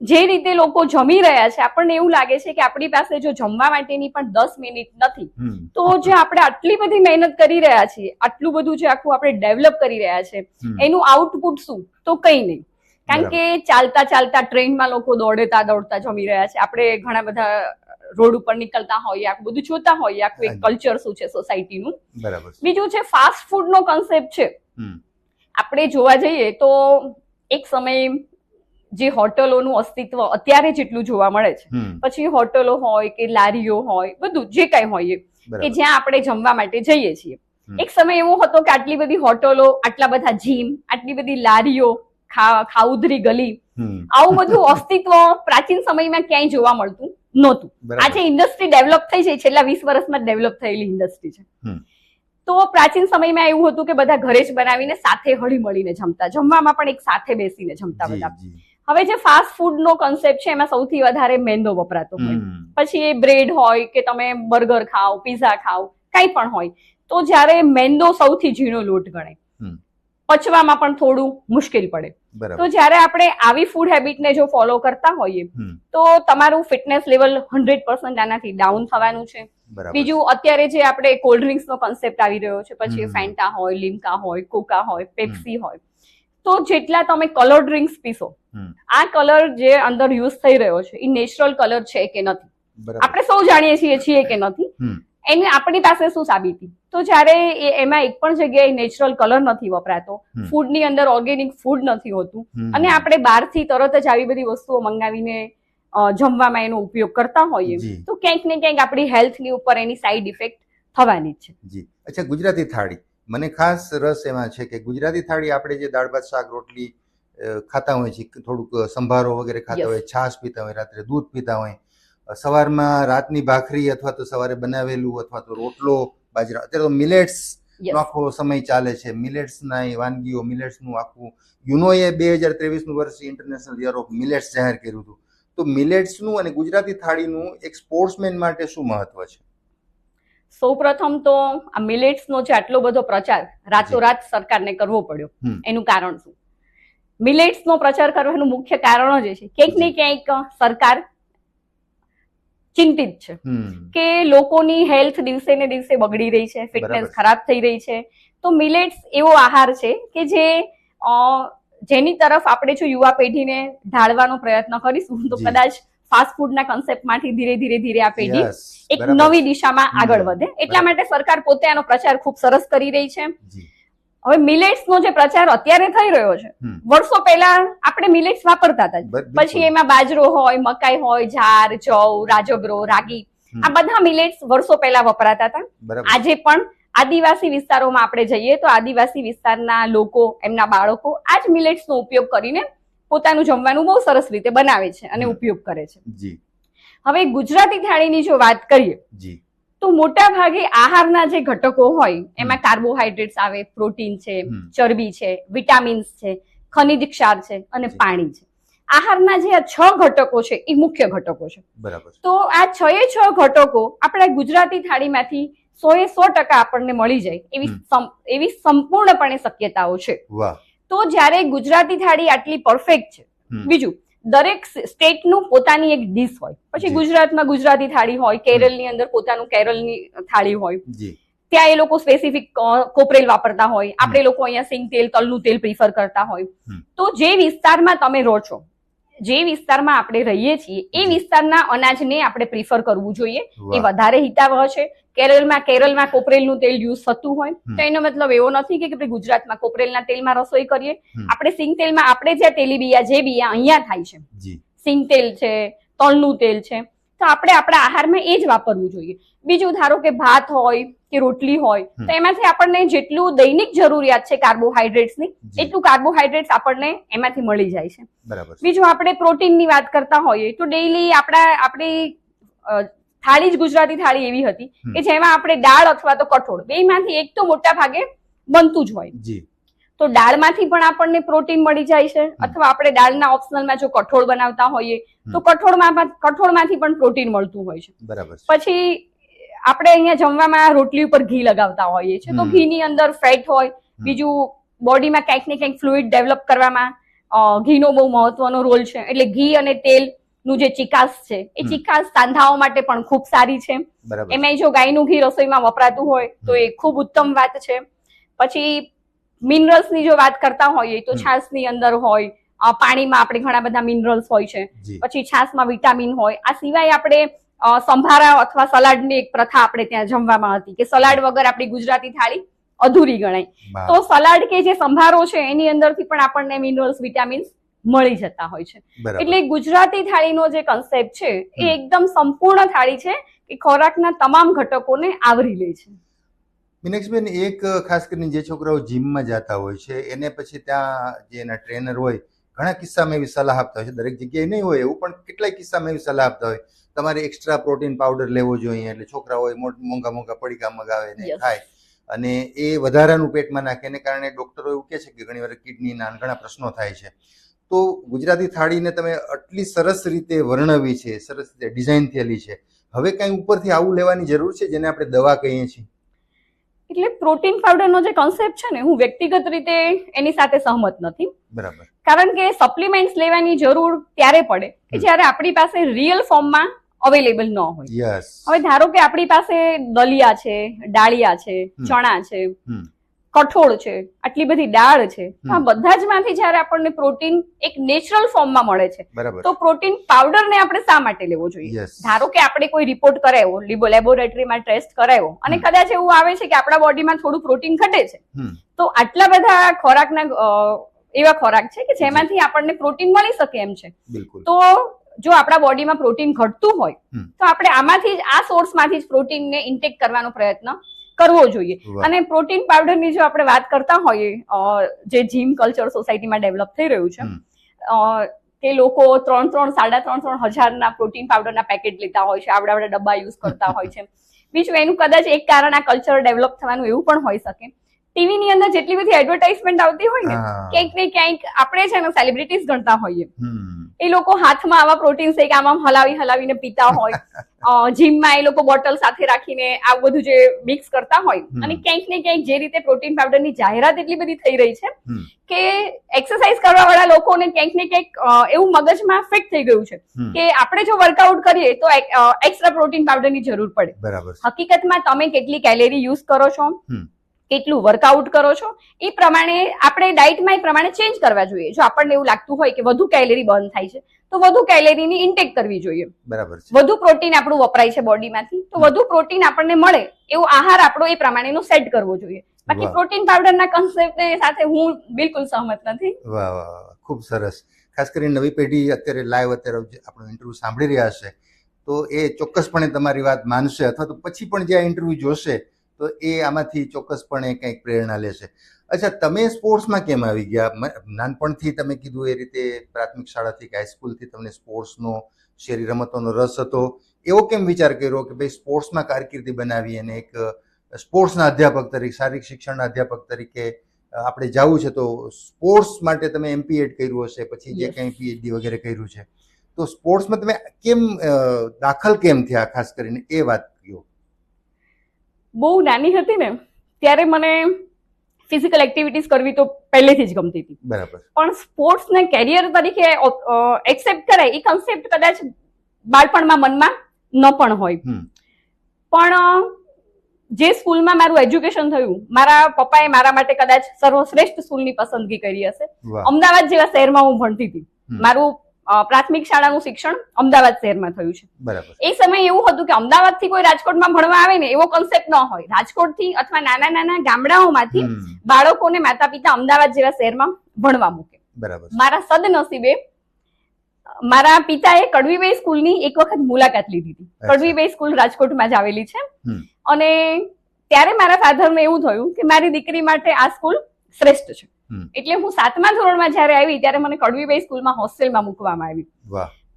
જે રીતે લોકો જમી રહ્યા છે, આપણને એવું લાગે છે કે આપણી પાસે જો જમવા માટેની પણ 10 મિનિટ નથી, તો જે આપણે આટલી બધી મહેનત કરી રહ્યા છીએ, આટલું બધું જે આખું આપણે ડેવલપ કરી રહ્યા છે, એનું આઉટપુટ શું? તો કંઈ નહીં. કારણ કે ચાલતા ચાલતા ટ્રેનમાં લોકો દોડતા દોડતા જમી રહ્યા છે. આપણે ઘણા બધા રોડ ઉપર નીકળતા હોઈએ, આખું બધું જોતા હોઈએ, આખું એક કલ્ચર શું છે સોસાયટીનું. બીજું છે ફાસ્ટ ફૂડનો કન્સેપ્ટ છે. આપણે જોવા જઈએ તો એક સમયે જે હોટલોનું અસ્તિત્વ અત્યારે જેટલું જોવા મળે છે, પછી હોટલો હોય કે લારીઓ હોય, બધું જે કાંઈ હોય કે જ્યાં આપણે જમવા માટે જઈએ છીએ. એક સમય એવો હતો કે આટલી બધી હોટલો, આટલા બધા જીમ, આટલી બધી લારીઓ, ખાઉધરી ગલી, આવું બધું અસ્તિત્વ પ્રાચીન સમયમાં ક્યાંય જોવા મળતું નહોતું. આજે ઇન્ડસ્ટ્રી ડેવલપ થઈ છે, છેલ્લા 20 વર્ષમાં ડેવલપ થયેલી ઇન્ડસ્ટ્રી છે. તો પ્રાચીન સમયમાં એવું હતું કે બધા ઘરે જ બનાવીને સાથે હળી મળીને જમતા, જમવામાં પણ એક સાથે બેસીને જમતા બધા. હવે જે ફાસ્ટ ફૂડનો કન્સેપ્ટ છે એમાં સૌથી વધારે મેંદો વપરાતો હોય, પછી એ બ્રેડ હોય કે તમે બર્ગર ખાઓ, પીઝા ખાઓ, કંઈ પણ હોય, તો જ્યારે મેંદો સૌથી ઝીણો લોટ ગણાય, પચવામાં પણ થોડું મુશ્કેલ પડે. તો જ્યારે આપણે આવી ફૂડ હેબિટને જો ફોલો કરતા હોઈએ તો તમારું ફિટનેસ લેવલ 100% આનાથી ડાઉન થવાનું છે. બીજું, અત્યારે જે આપણે કોલ્ડ ડ્રિંક્સનો કન્સેપ્ટ આવી રહ્યો છે, પછી ફેન્ટા હોય, લિમ્કા હોય, કોકા હોય, પેપ્સી હોય, તો જેટલા તમે કલર ડ્રિંક્સ પીશો, આ કલર જે અંદર યુઝ થઈ રહ્યો છે એ નેચરલ કલર છે કે નથી, આપણે સૌ જાણીએ છીએ કે નથી. એને આપણી પાસે શું સાબિતી? તો જ્યારે એમાં એક પણ જગ્યાએ નેચરલ કલર નથી વપરાતો, ફૂડની અંદર ઓર્ગેનિક ફૂડ નથી હોતું, અને આપણે બહારથી તરત જ આવી બધી વસ્તુઓ મંગાવીને જમવામાં એનો ઉપયોગ કરતા હોઈએ, તો ક્યાંક ને ક્યાંક આપણી હેલ્થની ઉપર એની સાઈડ ઇફેક્ટ થવાની જ છે. જી. અચ્છા, ગુજરાતી થાળી, મને ખાસ રસ એમાં છે કે ગુજરાતી થાળી આપણે જે દાળ ભાત શાક રોટલી ખાતા હોય છે, થોડુંક સંભારો વગેરે ખાતા હોય, છાશ પીતા હોય, રાત્રે દૂધ પીતા હોય, સવારમાં રાતની ભાખરી અથવા તો સવારે બનાવેલું અથવા તો રોટલો બાજરા, અત્યારે તો મિલેટ્સ આખો સમય ચાલે છે, મિલેટ્સના વાનગીઓ, મિલેટ્સનું આખું યુનોએ 2023નું વર્ષ ઇન્ટરનેશનલ યર ઓફ મિલેટ્સ જાહેર કર્યું હતું. તો મિલેટ્સનું અને ગુજરાતી થાળીનું એક સ્પોર્ટ્સમેન માટે શું મહત્વ છે? સૌ પ્રથમ તો આ મિલેટ્સનો જે આટલો બધો પ્રચાર રાતોરાત સરકારને કરવો પડ્યો, એનું કારણ શું? મિલેટ્સનો પ્રચાર કરવાનું મુખ્ય કારણ જ છે ક્યાંક ને ક્યાંક સરકાર ચિંતિત છે કે લોકોની હેલ્થ દિવસે ને દિવસે બગડી રહી છે, ફિટનેસ ખરાબ થઈ રહી છે. તો મિલેટ્સ એવો આહાર છે કે જેની તરફ આપણે જો યુવા પેઢીને ઢાળવાનો પ્રયત્ન કરીશું તો કદાચ ફાસ્ટ ફૂડના કન્સેપ્ટમાંથી ધીરે ધીરે આ પેઢી એક નવી દિશામાં આગળ વધે. એટલા માટે સરકાર પોતે આનો પ્રચાર ખૂબ સરસ કરી રહી છે. હવે મિલેટ્સનો જે પ્રચાર અત્યારે થઈ રહ્યો છે, વર્ષો પહેલા આપણે મિલેટ્સ વાપરતા હતા, પછી એમાં બાજરો હોય, મકાઈ હોય, જાર, જવ, રાજગરો, રાગી, આ બધા મિલેટ્સ વર્ષો પહેલા વપરાતા હતા. આજે પણ આદિવાસી વિસ્તારોમાં આપણે જઈએ તો આદિવાસી વિસ્તારના લોકો, એમના બાળકો આ જ મિલેટ્સનો ઉપયોગ કરીને પોતાનું જમવાનું બહુ સરસ રીતે બનાવે છે અને ઉપયોગ કરે છે. હવે ગુજરાતી થાળીની જો વાત કરીએ તો મોટા ભાગે આહારના જે ઘટકો હોય એમાં કાર્બોહાઈડ્રેટ્સ આવે, પ્રોટીન છે, ચરબી છે, વિટામિન્સ છે, ખનિજ ક્ષાર છે અને પાણી છે. આહારના જે આ 6 ઘટકો છે એ મુખ્ય ઘટકો છે. બરાબર. તો આ 6 ઘટકો આપણા ગુજરાતી થાળીમાંથી 100% આપણને મળી જાય એવી સંપૂર્ણપણે શક્યતાઓ છે. વાહ. તો જ્યારે ગુજરાતી થાળી આટલી પરફેક્ટ છે, બીજું દરેક સ્ટેટનું પોતાની એક ડીશ હોય. પછી ગુજરાતમાં ગુજરાતી થાળી હોય, કેરળની અંદર પોતાનું કેરળની થાળી હોય, ત્યાં એ લોકો સ્પેસિફિક કોપરેલ વાપરતા હોય, આપણે લોકો અહીંયા સિંગ તેલ, તલનું તેલ પ્રિફર કરતા હોય. તો જે વિસ્તારમાં તમે રહો છો, જે વિસ્તારમાં આપણે રહીએ છીએ એ વિસ્તારના અનાજને આપણે પ્રિફર કરવું જોઈએ. એ વધારે હિતાવહ છે. કેરળમાં કોપરેલનું તેલ યુઝ થતું હોય તો એનો મતલબ એવો નથી કે આપણે ગુજરાતમાં કોપરેલના તેલમાં રસોઈ કરીએ. આપણે સિંગ તેલમાં આપણે જ્યાં તેલીબિયા જે બિયા અહીંયા થાય છે, સિંગ તેલ છે, તલનું તેલ છે, તો આપણે આપણા આહારમાં એ જ વાપરવું જોઈએ. બીજું, ધારો કે ભાત હોય કે રોટલી હોય તો એમાંથી આપણને જેટલું દૈનિક જરૂરિયાત છે કાર્બોહાઈડ્રેટ્સની, એટલું કાર્બોહાઈડ્રેટ્સ આપણને એમાંથી મળી જાય છે. બીજું, આપણે પ્રોટીનની વાત કરતા હોઈએ તો ડેઈલી આપણી થાળી જ ગુજરાતી થાળી એવી હતી કે જેમાં આપણે દાળ અથવા તો કઠોળ બેમાંથી એક તો મોટા ભાગે બનતું જ હોય. તો દાળમાંથી પણ આપણને પ્રોટીન મળી જાય છે. અથવા આપણે દાળના ઓપ્શનલમાં જો કઠોળ બનાવતા હોઈએ તો કઠોળમાંથી પણ પ્રોટીન મળતું હોય છે. પછી આપણે અહીંયા જમવામાં રોટલી ઉપર ઘી લગાવતા હોઈએ છીએ તો ઘીની અંદર ફેટ હોય. બીજું, બોડીમાં ક્યાંક ને ક્યાંક ફ્લુઇડ ડેવલપ કરવામાં ઘીનો બહુ મહત્વનો રોલ છે. એટલે ઘી અને તેલ નું જે ચિકાસ છે એ ચિકાસ સાંધાઓ માટે પણ ખૂબ સારી છે. એમાં જો ગાયનું ઘી રસોઈમાં વપરાતું હોય તો એ ખૂબ ઉત્તમ વાત છે. પછી મિનરલ્સની જો વાત કરતા હોઈએ તો છાશની અંદર હોય, પાણીમાં આપણે ઘણા બધા મિનરલ્સ હોય છે. પછી છાશમાં વિટામિન હોય. આ સિવાય આપણે સંભારા અથવા સલાડની એક પ્રથા આપણે ત્યાં જમવામાં હતી કે સલાડ વગર આપણી ગુજરાતી થાળી અધૂરી ગણાય. તો સલાડ કે જે સંભારો છે એની અંદરથી પણ આપણને મિનરલ્સ, વિટામિન્સ મળી જતા હોય છે. એટલે ગુજરાતી થાળીનો જે કન્સેપ્ટ છે એ એકદમ સંપૂર્ણ થાળી છે કે ખોરાકના તમામ ઘટકોને આવરી લે છે. મીનાક્ષીબેન, એક ખાસ કરીને જે છોકરાઓ જીમમાં જતા હોય છે એને પછી ત્યાં જે એના ટ્રેનર હોય ઘણા કિસ્સામાં એવી સલાહ આપતા હોય છે, દરેક જગ્યાએ નહીં હોય એવું, પણ કેટલાય કિસ્સામાં એવી સલાહ આપતા હોય તમારે એક્સ્ટ્રા પ્રોટીન પાવડર લેવો જોઈએ. એટલે છોકરાઓ મોંઘા પડીકા મગાવે ને ખાય અને એ વધારાનું પેટમાં નાખે, એને કારણે ડોક્ટરો એવું કહે છે કે ઘણી વાર કિડનીના ઘણા પ્રશ્નો થાય છે. તો ગુજરાતી થાળીને તમે આટલી સરસ રીતે વર્ણવી છે, સરસ રીતે ડિઝાઇન થયેલી છે, હવે કઈ ઉપરથી આવું લેવાની જરૂર છે જેને આપણે દવા કહીએ છીએ? એટલે પ્રોટીન પાવડરનો જે કોન્સેપ્ટ છે ને, હું વ્યક્તિગત રીતે એની સાથે સહમત નથી. બરાબર. કારણ કે સપ્લિમેન્ટ્સ લેવાની જરૂર ત્યારે પડે કે જ્યારે આપણી પાસે રિયલ ફોર્મમાં અવેલેબલ ન હોય. હવે ધારો કે આપણી પાસે દલિયા છે, ડાળિયા છે, ચણા છે, કઠોળ છે, આટલી બધી દાળ છે, આ બધા જ માંથી જયારે આપણને પ્રોટીન એક નેચરલ ફોર્મમાં મળે છે તો પ્રોટીન પાવડર ને આપણે શા માટે લેવો જોઈએ? ધારો કે આપણે કોઈ રિપોર્ટ કરાવ્યો, લેબોરેટરીમાં ટેસ્ટ કરાવ્યો અને કદાચ એવું આવે છે કે આપણા બોડીમાં થોડું પ્રોટીન ઘટે છે, તો આટલા બધા ખોરાકના એવા ખોરાક છે કે જેમાંથી આપણને પ્રોટીન મળી શકે એમ છે. તો જો આપણા બોડીમાં પ્રોટીન ઘટતું હોય તો આપણે આમાંથી જ, આ સોર્સમાંથી જ પ્રોટીનને ઇન્ટેક કરવાનો પ્રયત્ન કરવો જોઈએ. અને પ્રોટીન પાવડરની જો આપણે વાત કરતા હોઈએ, જે જીમ કલ્ચર સોસાયટીમાં ડેવલપ થઈ રહ્યું છે કે લોકો 3,000, 3,500 હજારના પ્રોટીન પાવડરના પેકેટ લેતા હોય છે, આવડા ડબ્બા યુઝ કરતા હોય છે. બીજું, એનું કદાચ એક કારણ આ કલ્ચર ડેવલપ થવાનું એવું પણ હોઈ શકે. ટીવીની અંદર જેટલી બધી એડવર્ટાઇઝમેન્ટ આવતી હોય ને, ક્યાંક ને ક્યાંક આપણે છે ને સેલિબ્રિટીઝ ગણતા હોઈએ, એ લોકો હાથમાં આવા પ્રોટીન શેક આમ હલાવીને પીતા હોય, જીમમાં એ લોકો બોટલ સાથે રાખીને આ બધું જે મિક્સ કરતા હોય. અને ક્યાંક ને ક્યાંક જે રીતે પ્રોટીન પાવડરની જાહેરાત એટલી બધી થઈ રહી છે કે એક્સરસાઇઝ કરવા વાળા લોકોને ક્યાંક ને ક્યાંક એવું મગજમાં ફિટ થઈ ગયું છે કે આપણે જો વર્કઆઉટ કરીએ તો એક્સ્ટ્રા પ્રોટીન પાવડરની જરૂર પડે. હકીકતમાં તમે કેટલી કેલેરી યુઝ કરો છો, કેટલું વર્કઆઉટ કરો છો, એ પ્રમાણે આપણે ડાયટમાં એ પ્રમાણે ચેન્જ કરવા જોઈએ. જો આપણને એવું લાગતું હોય કે વધુ કેલેરી બર્ન થાય છે તો વધુ કેલેરીની ઇન્ટેક કરવી જોઈએ. બરાબર. વધુ પ્રોટીન આપણું વપરાય છે બોડીમાંથી તો વધુ પ્રોટીન આપણને મળે એવો આહાર આપણો એ પ્રમાણેનો સેટ કરવો જોઈએ. બાકી પ્રોટીન પાવડરના કન્સેપ્ટ સાથે હું બિલકુલ સહમત નથી. વાહ વાહ, ખૂબ સરસ. ખાસ કરીને નવી પેઢી અત્યારે લાઈવ આપણો ઇન્ટરવ્યુ સાંભળી રહ્યા છે તો એ ચોક્કસપણે તમારી વાત માનશે અથવા તો પછી પણ જે આ ઇન્ટરવ્યુ જોશે તો એ આમાંથી ચોક્કસપણે કંઈક પ્રેરણા લેશે. અચ્છા, તમે સ્પોર્ટ્સમાં કેમ આવી ગયા? નાનપણથી તમે કીધું એ રીતે પ્રાથમિક શાળાથી કે હાઈસ્કૂલથી તમને સ્પોર્ટ્સનો, શેરી રમતોનો રસ હતો એવો કેમ વિચાર કર્યો કે ભાઈ સ્પોર્ટ્સમાં કારકિર્દી બનાવી અને એક સ્પોર્ટ્સના અધ્યાપક તરીકે, શારીરિક શિક્ષણના અધ્યાપક તરીકે આપણે જવું છે, તો સ્પોર્ટ્સ માટે તમે એમપીએડ કર્યું હશે, પછી જે કંઈ પીએચડી વગેરે કર્યું છે, તો સ્પોર્ટ્સમાં તમે કેમ દાખલ કેમ થયા, ખાસ કરીને એ વાત કહો. બહુ નાની હતી ને ત્યારે મને ફિઝિકલ એક્ટિવિટીઝ કરવી તો પહેલેથી જ ગમતી હતી. બરાબર. પણ સ્પોર્ટ્સને કેરિયર તરીકે એક્સેપ્ટ કરાય એ કન્સેપ્ટ કદાચ બાળપણમાં મનમાં ન પણ હોય. પણ જે સ્કૂલમાં મારું એજ્યુકેશન થયું, મારા પપ્પાએ મારા માટે કદાચ સર્વશ્રેષ્ઠ સ્કૂલની પસંદગી કરી હશે. અમદાવાદ જેવા શહેરમાં હું ભણતી હતી. મારું પ્રાથમિક શાળાનું શિક્ષણ અમદાવાદ શહેરમાં થયું છે. બરાબર. એ સમયે એવું હતું કે અમદાવાદથી કોઈ રાજકોટમાં ભણવા આવે ને એવો કન્સેપ્ટ ન હોય. રાજકોટથી અથવા નાના નાના ગામડાઓમાંથી બાળકોને માતા પિતા અમદાવાદ જેવા શહેરમાં ભણવા મૂકે. બરાબર. મારા સદનસીબે મારા પિતાએ કડવીબાઈ સ્કૂલની એક વખત મુલાકાત લીધી હતી. કડવીબાઈ સ્કૂલ રાજકોટમાં જ આવેલી છે. અને ત્યારે મારા ફાધરને એવું થયું કે મારી દીકરી માટે આ સ્કૂલ શ્રેષ્ઠ છે. એટલે હું 7મા ધોરણમાં જયારે આવી ત્યારે મને કડવીબાઈ સ્કૂલમાં હોસ્ટેલમાં મૂકવામાં આવી.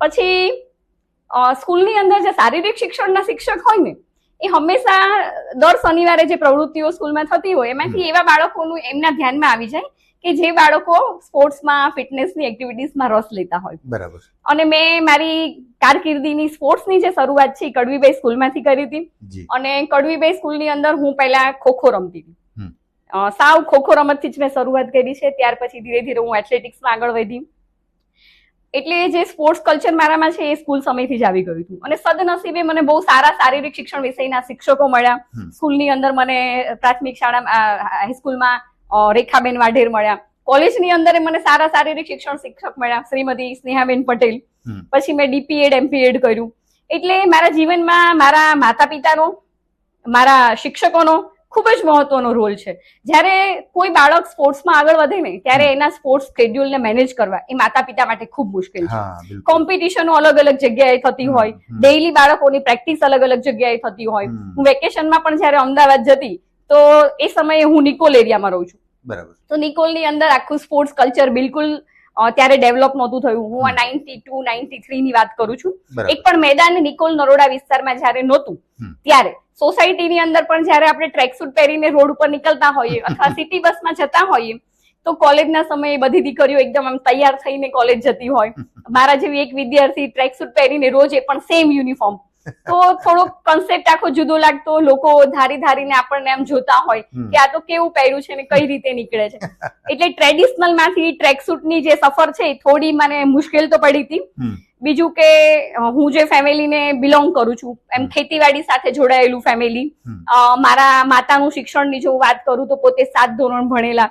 પછી સ્કૂલની અંદર જે શારીરિક શિક્ષણના શિક્ષક હોય ને એ હંમેશા દર શનિવારે જે પ્રવૃત્તિઓ સ્કૂલમાં થતી હોય એમાંથી એવા બાળકોનું એમના ધ્યાનમાં આવી જાય કે જે બાળકો સ્પોર્ટ્સમાં, ફિટનેસની એક્ટિવિટીઝમાં રસ લેતા હોય. બરાબર. અને મેં મારી કારકિર્દીની સ્પોર્ટ્સની જે શરૂઆત છે કડવીબાઈ સ્કૂલમાંથી કરી હતી. અને કડવીબાઈ સ્કૂલની અંદર હું પહેલા ખોખો રમતી હતી. સાવ ખોખો રમતથી જ મેં શરૂઆત કરી છે. ત્યાર પછી ધીરે ધીરે હું એથ્લેટિક્સમાં આગળ વધી. એટલે જે સ્પોર્ટ્સ કલ્ચર મારામાં છે એ સ્કૂલ સમયથી જ આવી ગયું હતું. અને સદનસીબે મને બહુ સારા શારીરિક શિક્ષણ વિષયના શિક્ષકો મળ્યા. સ્કૂલની અંદર મને પ્રાથમિક શાળા, હાઈસ્કૂલમાં રેખાબેન વાઢેર મળ્યા. કોલેજની અંદર મને સારા શારીરિક શિક્ષણ શિક્ષક મળ્યા, શ્રીમતી સ્નેહાબેન પટેલ. પછી મેં ડીપીએડ, એમપીએડ કર્યું. એટલે મારા જીવનમાં મારા માતા પિતાનો, મારા શિક્ષકોનો ખૂબ જ મહત્વનો રોલ છે. જ્યારે કોઈ બાળક સ્પોર્ટ્સમાં આગળ વધે ને ત્યારે એના સ્પોર્ટ્સ શેડ્યુલને મેનેજ કરવા એ માતા પિતા માટે ખૂબ મુશ્કેલ છે. કોમ્પિટિશનો અલગ અલગ જગ્યાએ થતી હોય, ડેઈલી બાળકોની પ્રેક્ટિસ અલગ અલગ જગ્યાએ થતી હોય. હું વેકેશનમાં પણ જ્યારે અમદાવાદ જતી તો એ સમયે હું નિકોલ એરિયામાં રહું છું. બરાબર. તો નિકોલની અંદર આખું સ્પોર્ટ્સ કલ્ચર બિલકુલ ત્યારે ડેવલપ નહોતું થયું. હું 92, 93 ની વાત કરું છું. એક પણ મેદાન નિકોલ નરોડા વિસ્તારમાં જ્યારે નહોતું ત્યારે સોસાયટીની અંદર પણ જ્યારે આપણે ટ્રેકસૂટ પહેરીને રોડ ઉપર નીકળતા હોઈએ અથવા સિટી બસમાં જતા હોઈએ તો કોલેજના સમયે બધી દીકરીઓ એકદમ આમ તૈયાર થઈને કોલેજ જતી હોય. મારા જેવી એક વિદ્યાર્થી ટ્રેકસૂટ પહેરીને રોજ એ પણ સેમ યુનિફોર્મ. તો થોડો કન્સેપ્ટ આખો જુદો લાગતો. લોકો ધારી ધારીને આપણને આમ જોતા હોય કે આ તો કેવું પહેર્યું છે ને કઈ રીતે નીકળે છે. એટલે ટ્રેડિશનલ માંથી ટ્રેકસૂટની જે સફર છે થોડી મને મુશ્કેલ તો પડી હતી. બીજું કે હું જે ફેમિલીને બિલોંગ કરું છું એમ ખેતીવાડી સાથે જોડાયેલું ફેમિલી. મારા માતાનું શિક્ષણની જો વાત કરું તો પોતે 7 ધોરણ ભણેલા.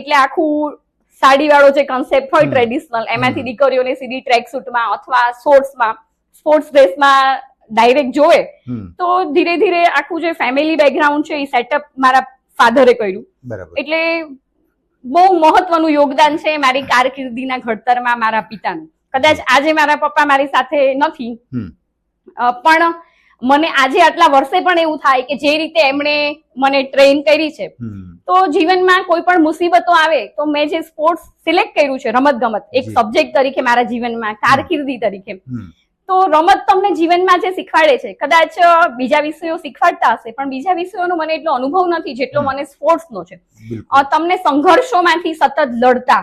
એટલે આખું સાડીવાળો જે કન્સેપ્ટ હોય ટ્રેડિશનલ એમાંથી દીકરીઓને સીધી ટ્રેકસૂટમાં અથવા શોર્ટ્સમાં, સ્પોર્ટ્સ ડ્રેસમાં ડાયરેક્ટ જોવે તો ધીરે ધીરે આખું જે ફેમિલી બેકગ્રાઉન્ડ છે એ સેટઅપ મારા ફાધરે કર્યું. એટલે બહુ મહત્વનું યોગદાન છે મારી કારકિર્દીના ઘડતરમાં મારા પિતાનું. કદાચ આજે મારા પપ્પા મારી સાથે નથી, પણ મને આજે આટલા વર્ષે પણ એવું થાય કે જે રીતે એમણે મને ટ્રેન કરી છે તો જીવનમાં કોઈ પણ મુસીબતો આવે તો મેં જે સ્પોર્ટ્સ સિલેક્ટ કર્યું છે, રમત ગમત એક સબ્જેક્ટ તરીકે મારા જીવનમાં, કારકિર્દી તરીકે, તો રમત તમને જીવનમાં જે શીખવાડે છે કદાચ બીજા વિષયો શીખવાડતા હશે પણ બીજા વિષયોનો મને એટલો અનુભવ નથી જેટલો મને સ્પોર્ટ્સનો છે. તમને સંઘર્ષોમાંથી સતત લડતા,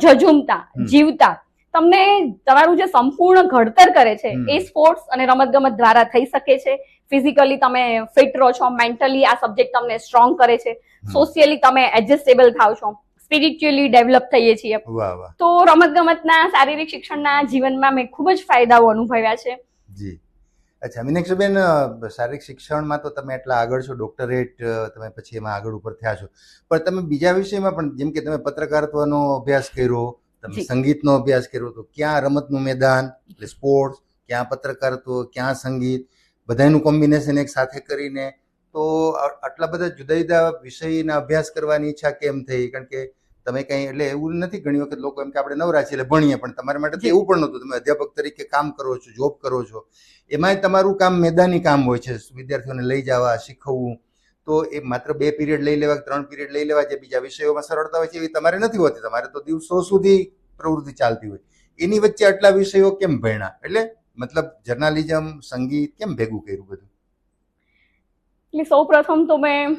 ઝઝુમતા, જીવતા તમને તમારું જે સંપૂર્ણ ઘડતર કરે છે એ સ્પોર્ટ્સ અને રમતગમત દ્વારા થઈ શકે છે. ફિઝિકલી તમે ફિટ રહો છો, મેન્ટલી આ સબ્જેક્ટ તમને સ્ટ્રોંગ કરે છે, સોશિયલી તમે એડજસ્ટેબલ થાવ છો, સ્પિરિચ્યુઅલી ડેવલપ થઈએ છીએ. તો રમતગમતના શારીરિક શિક્ષણના જીવનમાં મેં ખૂબ જ ફાયદાઓ અનુભવ્યા છે. જી અચ્છા મીનાક્ષીબેન, શારીરિક શિક્ષણમાં તો તમે એટલા આગળ છો, ડોક્ટરેટ તમે પછી એમાં આગળ ઉપર થયા છો, પણ તમે બીજા વિષયમાં પણ જેમ કે તમે પત્રકારત્વનો અભ્યાસ કર્યો, તમે સંગીતનો અભ્યાસ કર્યો, તો ક્યાં રમતનું મેદાન એટલે સ્પોર્ટ્સ, ક્યાં પત્રકારત્વ, ક્યાં સંગીત, બધાનું કોમ્બિનેશન એક સાથે કરીને તો આટલા બધા જુદા જુદા વિષયના અભ્યાસ કરવાની ઈચ્છા કેમ થઈ? કારણ કે તમે કંઈ એટલે એવું નથી, ઘણી વખત લોકો એમ કે આપણે નવરા છીએ એટલે ભણીએ, પણ તમારા માટે તો એવું પણ નહોતું. તમે અધ્યાપક તરીકે કામ કરો છો, જોબ કરો છો, એમાંય તમારું કામ મેદાની કામ હોય છે, વિદ્યાર્થીઓને લઈ જવા, શીખવવું. તો એ માત્ર 2 પીરિયડ લઈ લેવા, 3 પીરિયડ લઈ લેવા, જે બીજા વિષયોમાં સરળતા હોય છે એવી તમારે નથી હોતી. તમારે તો દિવસો સુધી પ્રવૃત્તિ ચાલતી હોય. એની વચ્ચે આટલા વિષયો કેમ ભણ્યા? એટલે મતલબ જર્નાલિઝમ, સંગીત કેમ ભેગું કર્યું બધું? એટલે સૌ પ્રથમ તો મેં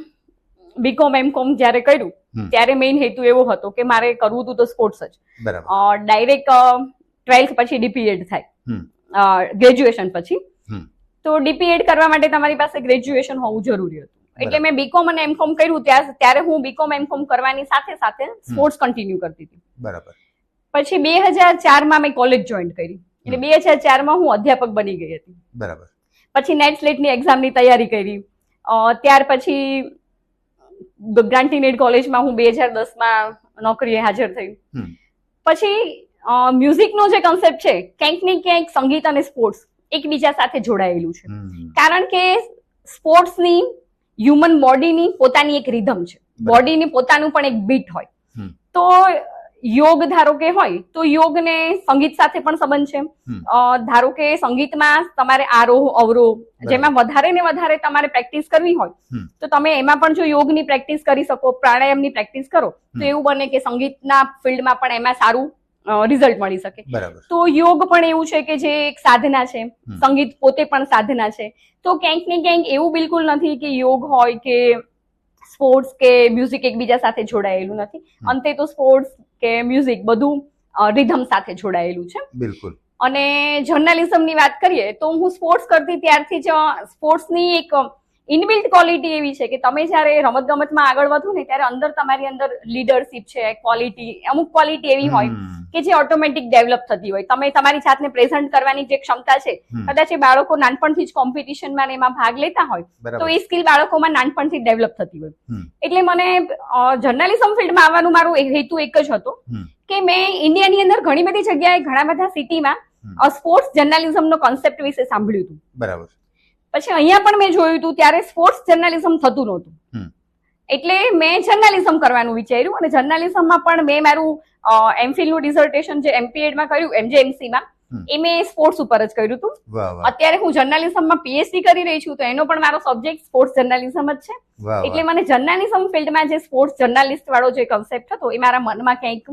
બીકોમ એમકોમ જ્યારે કર્યું ત્યારે મેઇન હેતુ એવો હતો કે મારે કરવું હતું તો સ્પોર્ટ્સ જ. બરાબર. ડાયરેક્ટ 12th પછી ડીપીએડ થાય ગ્રેજ્યુએશન પછી. તો ડીપીએડ કરવા માટે તમારી પાસે ગ્રેજ્યુએશન હોવું જરૂરી હતું. એટલે મેં બીકોમ અને એમકોમ કર્યું ત્યારે હું બીકોમ એમકોમ કરવાની સાથે સાથે સ્પોર્ટ્સ કન્ટિન્યુ કરતી હતી. બરાબર. પછી 2004 મેં કોલેજ જોઈન કરી. એટલે 2004 હું અધ્યાપક બની ગઈ હતી. બરાબર. પછી નેટ સ્લેટની એક્ઝામની તૈયારી કરી. ત્યાર પછી ગ્રાન્ટીનેડ કોલેજમાં હું 2010 નોકરીએ હાજર થઈ. પછી મ્યુઝિકનો જે કન્સેપ્ટ છે ક્યાંક ને ક્યાંક સંગીત અને સ્પોર્ટ્સ એકબીજા સાથે જોડાયેલું છે. કારણ કે સ્પોર્ટ્સની હ્યુમન બોડીની પોતાની એક રિધમ છે, બોડીની પોતાનું પણ એક બીટ હોય. તો યોગ ધારો કે હોય તો યોગને સંગીત સાથે પણ સંબંધ છે. ધારો કે સંગીતમાં તમારે આરોહ અવરોહ જેમાં વધારે ને વધારે તમારે પ્રેક્ટિસ કરવી હોય તો તમે એમાં પણ જો યોગની પ્રેક્ટિસ કરી શકો, પ્રાણાયામની પ્રેક્ટિસ કરો તો એવું બને કે સંગીતના ફિલ્ડમાં પણ એમાં સારું રિઝલ્ટ મળી શકે. તો યોગ પણ એવું છે કે જે એક સાધના છે, સંગીત પોતે પણ સાધના છે. તો ક્યાંક ને ક્યાંક એવું બિલકુલ નથી કે યોગ હોય કે સ્પોર્ટ્સ કે મ્યુઝિક એકબીજા સાથે જોડાયેલું નથી. અંતે તો સ્પોર્ટ્સ કે મ્યુઝિક બધું રિધમ સાથે જોડાયેલું છે. બિલકુલ. અને જર્નાલિઝમની વાત કરીએ તો હું સ્પોર્ટ્સ કરતી ત્યારથી જ સ્પોર્ટ્સની એક ઇનબિલ્ટ ક્વોલિટી એવી છે કે તમે જ્યારે રમત ગમતમાં આગળ વધો ને ત્યારે તમારી અંદર લીડરશિપ છે, ક્વોલિટી, અમુક ક્વોલિટી એવી હોય કે જે ઓટોમેટિક ડેવલપ થતી હોય. તમે તમારી જાતને પ્રેઝન્ટ કરવાની જે ક્ષમતા છે, કદાચ એ બાળકો નાનપણથી જ કોમ્પિટિશનમાં ને એમાં ભાગ લેતા હોય તો એ સ્કિલ બાળકોમાં નાનપણથી ડેવલપ થતી હોય. એટલે મને જર્નાલિઝમ ફિલ્ડમાં આવવાનું મારો હેતુ એક જ હતો કે મેં ઇન્ડિયાની અંદર ઘણી બધી જગ્યાએ ઘણા બધા સિટીમાં સ્પોર્ટ્સ જર્નાલિઝમનો કોન્સેપ્ટ વિશે સાંભળ્યું હતું. બરાબર. પછી અહીંયા પણ મેં જોયું હતું ત્યારે સ્પોર્ટ્સ જર્નાલિઝમ થતું નહોતું. એટલે મેં જર્નાલિઝમ કરવાનું વિચાર્યું અને જર્નાલિઝમમાં પણ મેં મારું એમફિલનું ડિસર્ટેશન જે એમપીએડમાં કર્યું, એમજેએમસીમાં, એ મેં સ્પોર્ટ્સ ઉપર જ કર્યું હતું. અત્યારે હું જર્નાલિઝમમાં પીએચડી કરી રહી છું તો એનો પણ મારો સબ્જેક્ટ સ્પોર્ટ્સ જર્નાલિઝમ જ છે. એટલે મને જર્નાલિઝમ ફિલ્ડમાં જે સ્પોર્ટ્સ જર્નાલિસ્ટ વાળો જે કન્સેપ્ટ હતો એ મારા મનમાં ક્યાંક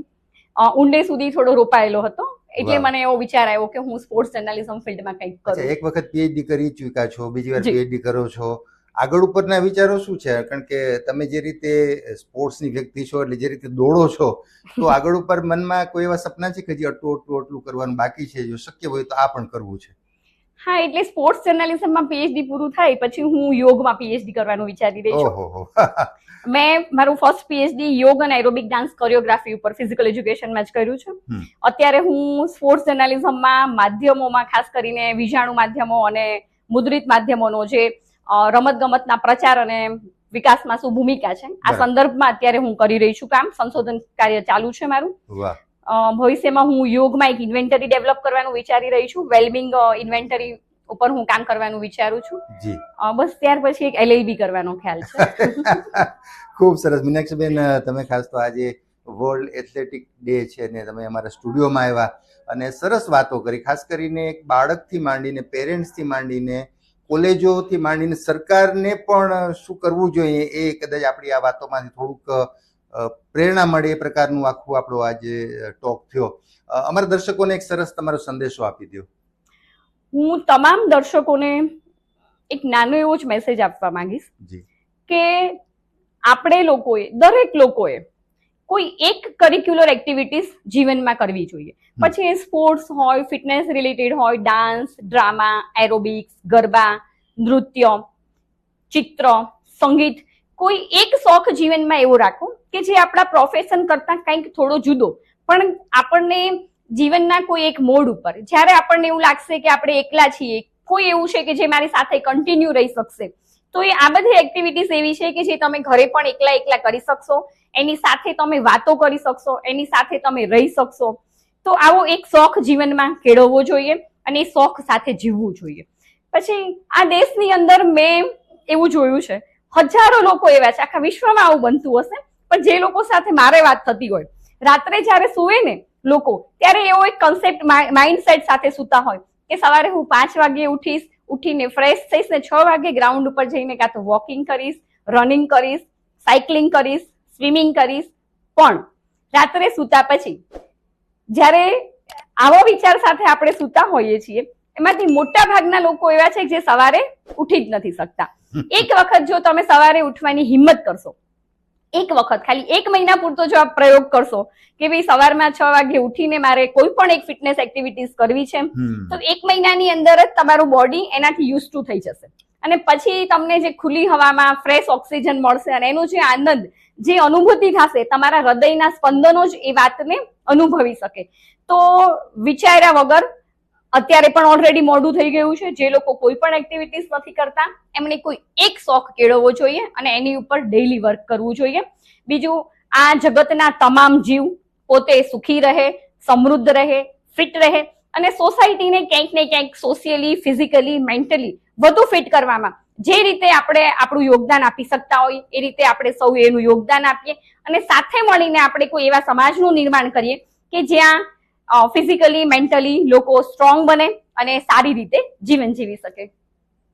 ઊંડે સુધી થોડો રોપાયેલો હતો. એટલે મને એવો વિચાર આવ્યો કે હું સ્પોર્ટ્સ જર્નાલિઝમ ફિલ્ડમાં કંઈક કરું. એક વખત પીએચડી કરી ચૂક્યા છો, બીજી વાર પીએચડી કરો છો, આગળ ઉપરના વિચારો શું છે? કારણ કે તમે જે રીતે સ્પોર્ટ્સની વ્યક્તિ છો એટલે જે રીતે દોડો છો તો આગળ ઉપર મનમાં કોઈ એવા સપના છે કે જે આટલું કરવાનું બાકી છે, જો શક્ય હોય તો આ પણ કરવું છે? હા, એટલે સ્પોર્ટ્સ જર્નાલિઝમમાં પીએચડી પૂરું થાય પછી હું યોગમાં પીએચડી કરવાનું વિચારી રહી છું. મેં મારું ફર્સ્ટ પીએચડી યોગ અને એરોબિક ડાન્સ કોરિયોગ્રાફી ઉપર ફિઝિકલ એજ્યુકેશનમાં જ કર્યું છે. અત્યારે હું સ્પોર્ટ્સ જર્નાલિઝમમાં માધ્યમોમાં ખાસ કરીને વિજાણુ માધ્યમો અને મુદ્રિત માધ્યમોનો જે રમત ગમતના પ્રચાર અને વિકાસમાં શું ભૂમિકા છે આ સંદર્ભમાં અત્યારે હું કરી રહી છું કામ. સંશોધન કાર્ય ચાલુ છે મારું. ભવિષ્યમાં હું યોગમાં એક ઇન્વેન્ટરી ડેવલપ કરવાનું વિચારી રહી છું. વેલબિંગ ઇન્વેન્ટરી ઉપર હું કામ કરવાનું વિચારું છું. બસ ત્યાર પછી એક એલએલબી કરવાનો ખ્યાલ છે. ખૂબ સરસ. મીનાક્ષીબેન, તમે ખાસ તો આજે વર્લ્ડ એથ્લેટિક ડે છે અને તમે અમારા સ્ટુડિયોમાં આવ્યા અને સરસ વાતો કરી. ખાસ કરીને એક બાળકથી માંડીને, પેરેન્ટ્સથી માંડીને, કોલેજોથી માંડીને સરકારને પણ શું કરવું જોઈએ એ કદાચ આપણી આ વાતોમાંથી થોડુંક પ્રેરણા મળે એ પ્રકારનું આખું આપણો આજે ટોક થયો. અમારા દર્શકોને એક સરસ તમારો સંદેશો આપી દો. હું તમામ દર્શકોને એક નાનો એવો જ મેસેજ આપવા માંગીશ કે આપણે લોકોએ, દરેક લોકોએ કોઈ એક કરિક્યુલર એક્ટિવિટીઝ જીવનમાં કરવી જોઈએ. પછી એ સ્પોર્ટ્સ હોય, ફિટનેસ રિલેટેડ હોય, ડાન્સ, ડ્રામા, એરોબિક્સ, ગરબા, નૃત્ય, ચિત્ર, સંગીત, કોઈ એક શોખ જીવનમાં એવો રાખો કે જે આપણા પ્રોફેશન કરતા કંઈક થોડો જુદો પણ આપણને જીવનના કોઈ એક મોડ ઉપર જ્યારે આપણને એવું લાગશે કે આપણે એકલા છીએ, કોઈ એવું છે કે જે મારી સાથે કન્ટિન્યુ રહી શકશે, તો એ આ બધી એક્ટિવિટીઝ એવી છે કે જે તમે ઘરે પણ એકલા કરી શકશો, એની સાથે તમે વાતો કરી શકશો, એની સાથે તમે રહી શકશો. તો આવો એક શોખ જીવનમાં કેળવવો જોઈએ અને એ શોખ સાથે જીવવું જોઈએ. પછી આ દેશની અંદર મેં એવું જોયું છે, હજારો લોકો એવા છે, આખા વિશ્વમાં આવું બનતું હશે, પણ જે લોકો સાથે મારે વાત થતી હોય, રાત્રે જયારે સુવે ને લોકો ત્યારે એવો એક કન્સેપ્ટ માઇન્ડસેટ સાથે સૂતા હોય કે સવારે હું 5 વાગે ઉઠીશ, ઉઠીને ફ્રેશ થઈશ ને 6 વાગે ગ્રાઉન્ડ ઉપર જઈને કાં તો વોકિંગ કરીશ, રનિંગ કરીશ, સાયકલિંગ કરીશ, સ્વિમિંગ કરીશ. પણ રાત્રે સૂતા પછી જ્યારે આવો વિચાર સાથે આપણે સૂતા હોઈએ છીએ એમાંથી મોટા ભાગના લોકો એવા છે જે સવારે ઉઠી જ નથી શકતા. એક વખત જો તમે સવારે ઉઠવાની હિંમત કરશો, એક વખત ખાલી 1 મહિના પૂરતો જો આપ પ્રયોગ કરશો કે ભાઈ સવારમાં 6 વાગે ઉઠીને મારે કોઈ પણ એક ફિટનેસ એક્ટિવિટીઝ કરવી છે, તો 1 મહિનાની અંદર જ તમારું બોડી એનાથી યુઝ ટુ થઈ જશે. અને પછી તમને જે ખુલ્લી હવામાં ફ્રેશ ઓક્સિજન મળશે અને એનો જે આનંદ, જે અનુભૂતિ થશે, તમારા હૃદયના સ્પંદનો જ એ વાતને અનુભવી શકે. તો વિચાર્યા વગર, અત્યારે પણ ઓલરેડી મોડું થઈ ગયું છે, જે લોકો કોઈ પણ એક્ટિવિટીઝ નથી કરતા એમણે કોઈ એક શોખ કેળવવો જોઈએ અને એની ઉપર ડેઈલી વર્ક કરવું જોઈએ. બીજું, આ જગતના તમામ જીવ પોતે સુખી રહે, સમૃદ્ધ રહે, ફિટ રહે અને સોસાયટીને ક્યાંક ને ક્યાંક સોશિયલી, ફિઝિકલી, મેન્ટલી વધુ ફિટ કરવામાં જે રીતે આપણે આપણું યોગદાન આપી શકતા હોય એ રીતે આપણે સૌ એનું યોગદાન આપીએ અને સાથે મળીને આપણે કોઈ એવા સમાજનું નિર્માણ કરીએ કે જ્યાં ફિઝિકલી, મેન્ટલી લોકો સ્ટ્રોંગ બને અને સારી રીતે જીવન જીવી શકે.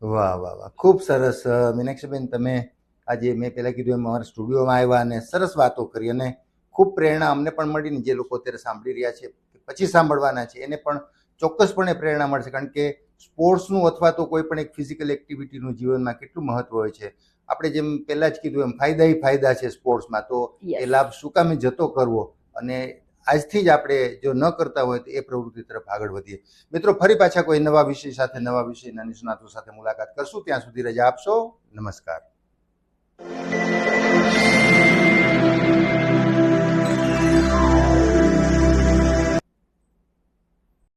વાહ વાહ વાહ, ખૂબ સરસ મીનાક્ષીબેન. તમે આજે મેં પહેલા કીધું એમ અમારા સ્ટુડિયોમાં આવ્યા અને સરસ વાતો કરી અને ખૂબ પ્રેરણા અમને પણ મળીને જે લોકો અત્યારે સાંભળી રહ્યા છે, પછી સાંભળવાના છે, એને પણ ચોક્કસપણે પ્રેરણા મળશે. કારણ કે સ્પોર્ટ્સનું અથવા તો કોઈ પણ એક ફિઝિકલ એક્ટિવિટીનું જીવનમાં કેટલું મહત્વ હોય છે. આપણે જેમ પહેલા જ કીધું એમ ફાયદા છે સ્પોર્ટ્સમાં, તો એ લાભ શું કામે જતો કરવો અને આજથી જ આપણે જો ન કરતા હોય તો એ પ્રવૃત્તિ તરફ આગળ વધીએ. મિત્રો, ફરી પાછા કોઈ નવા વિષય સાથે, નવા વિષયના નિષ્ણાતો સાથે મુલાકાત કરશું. ત્યાં સુધી રજા આપશો. નમસ્કાર.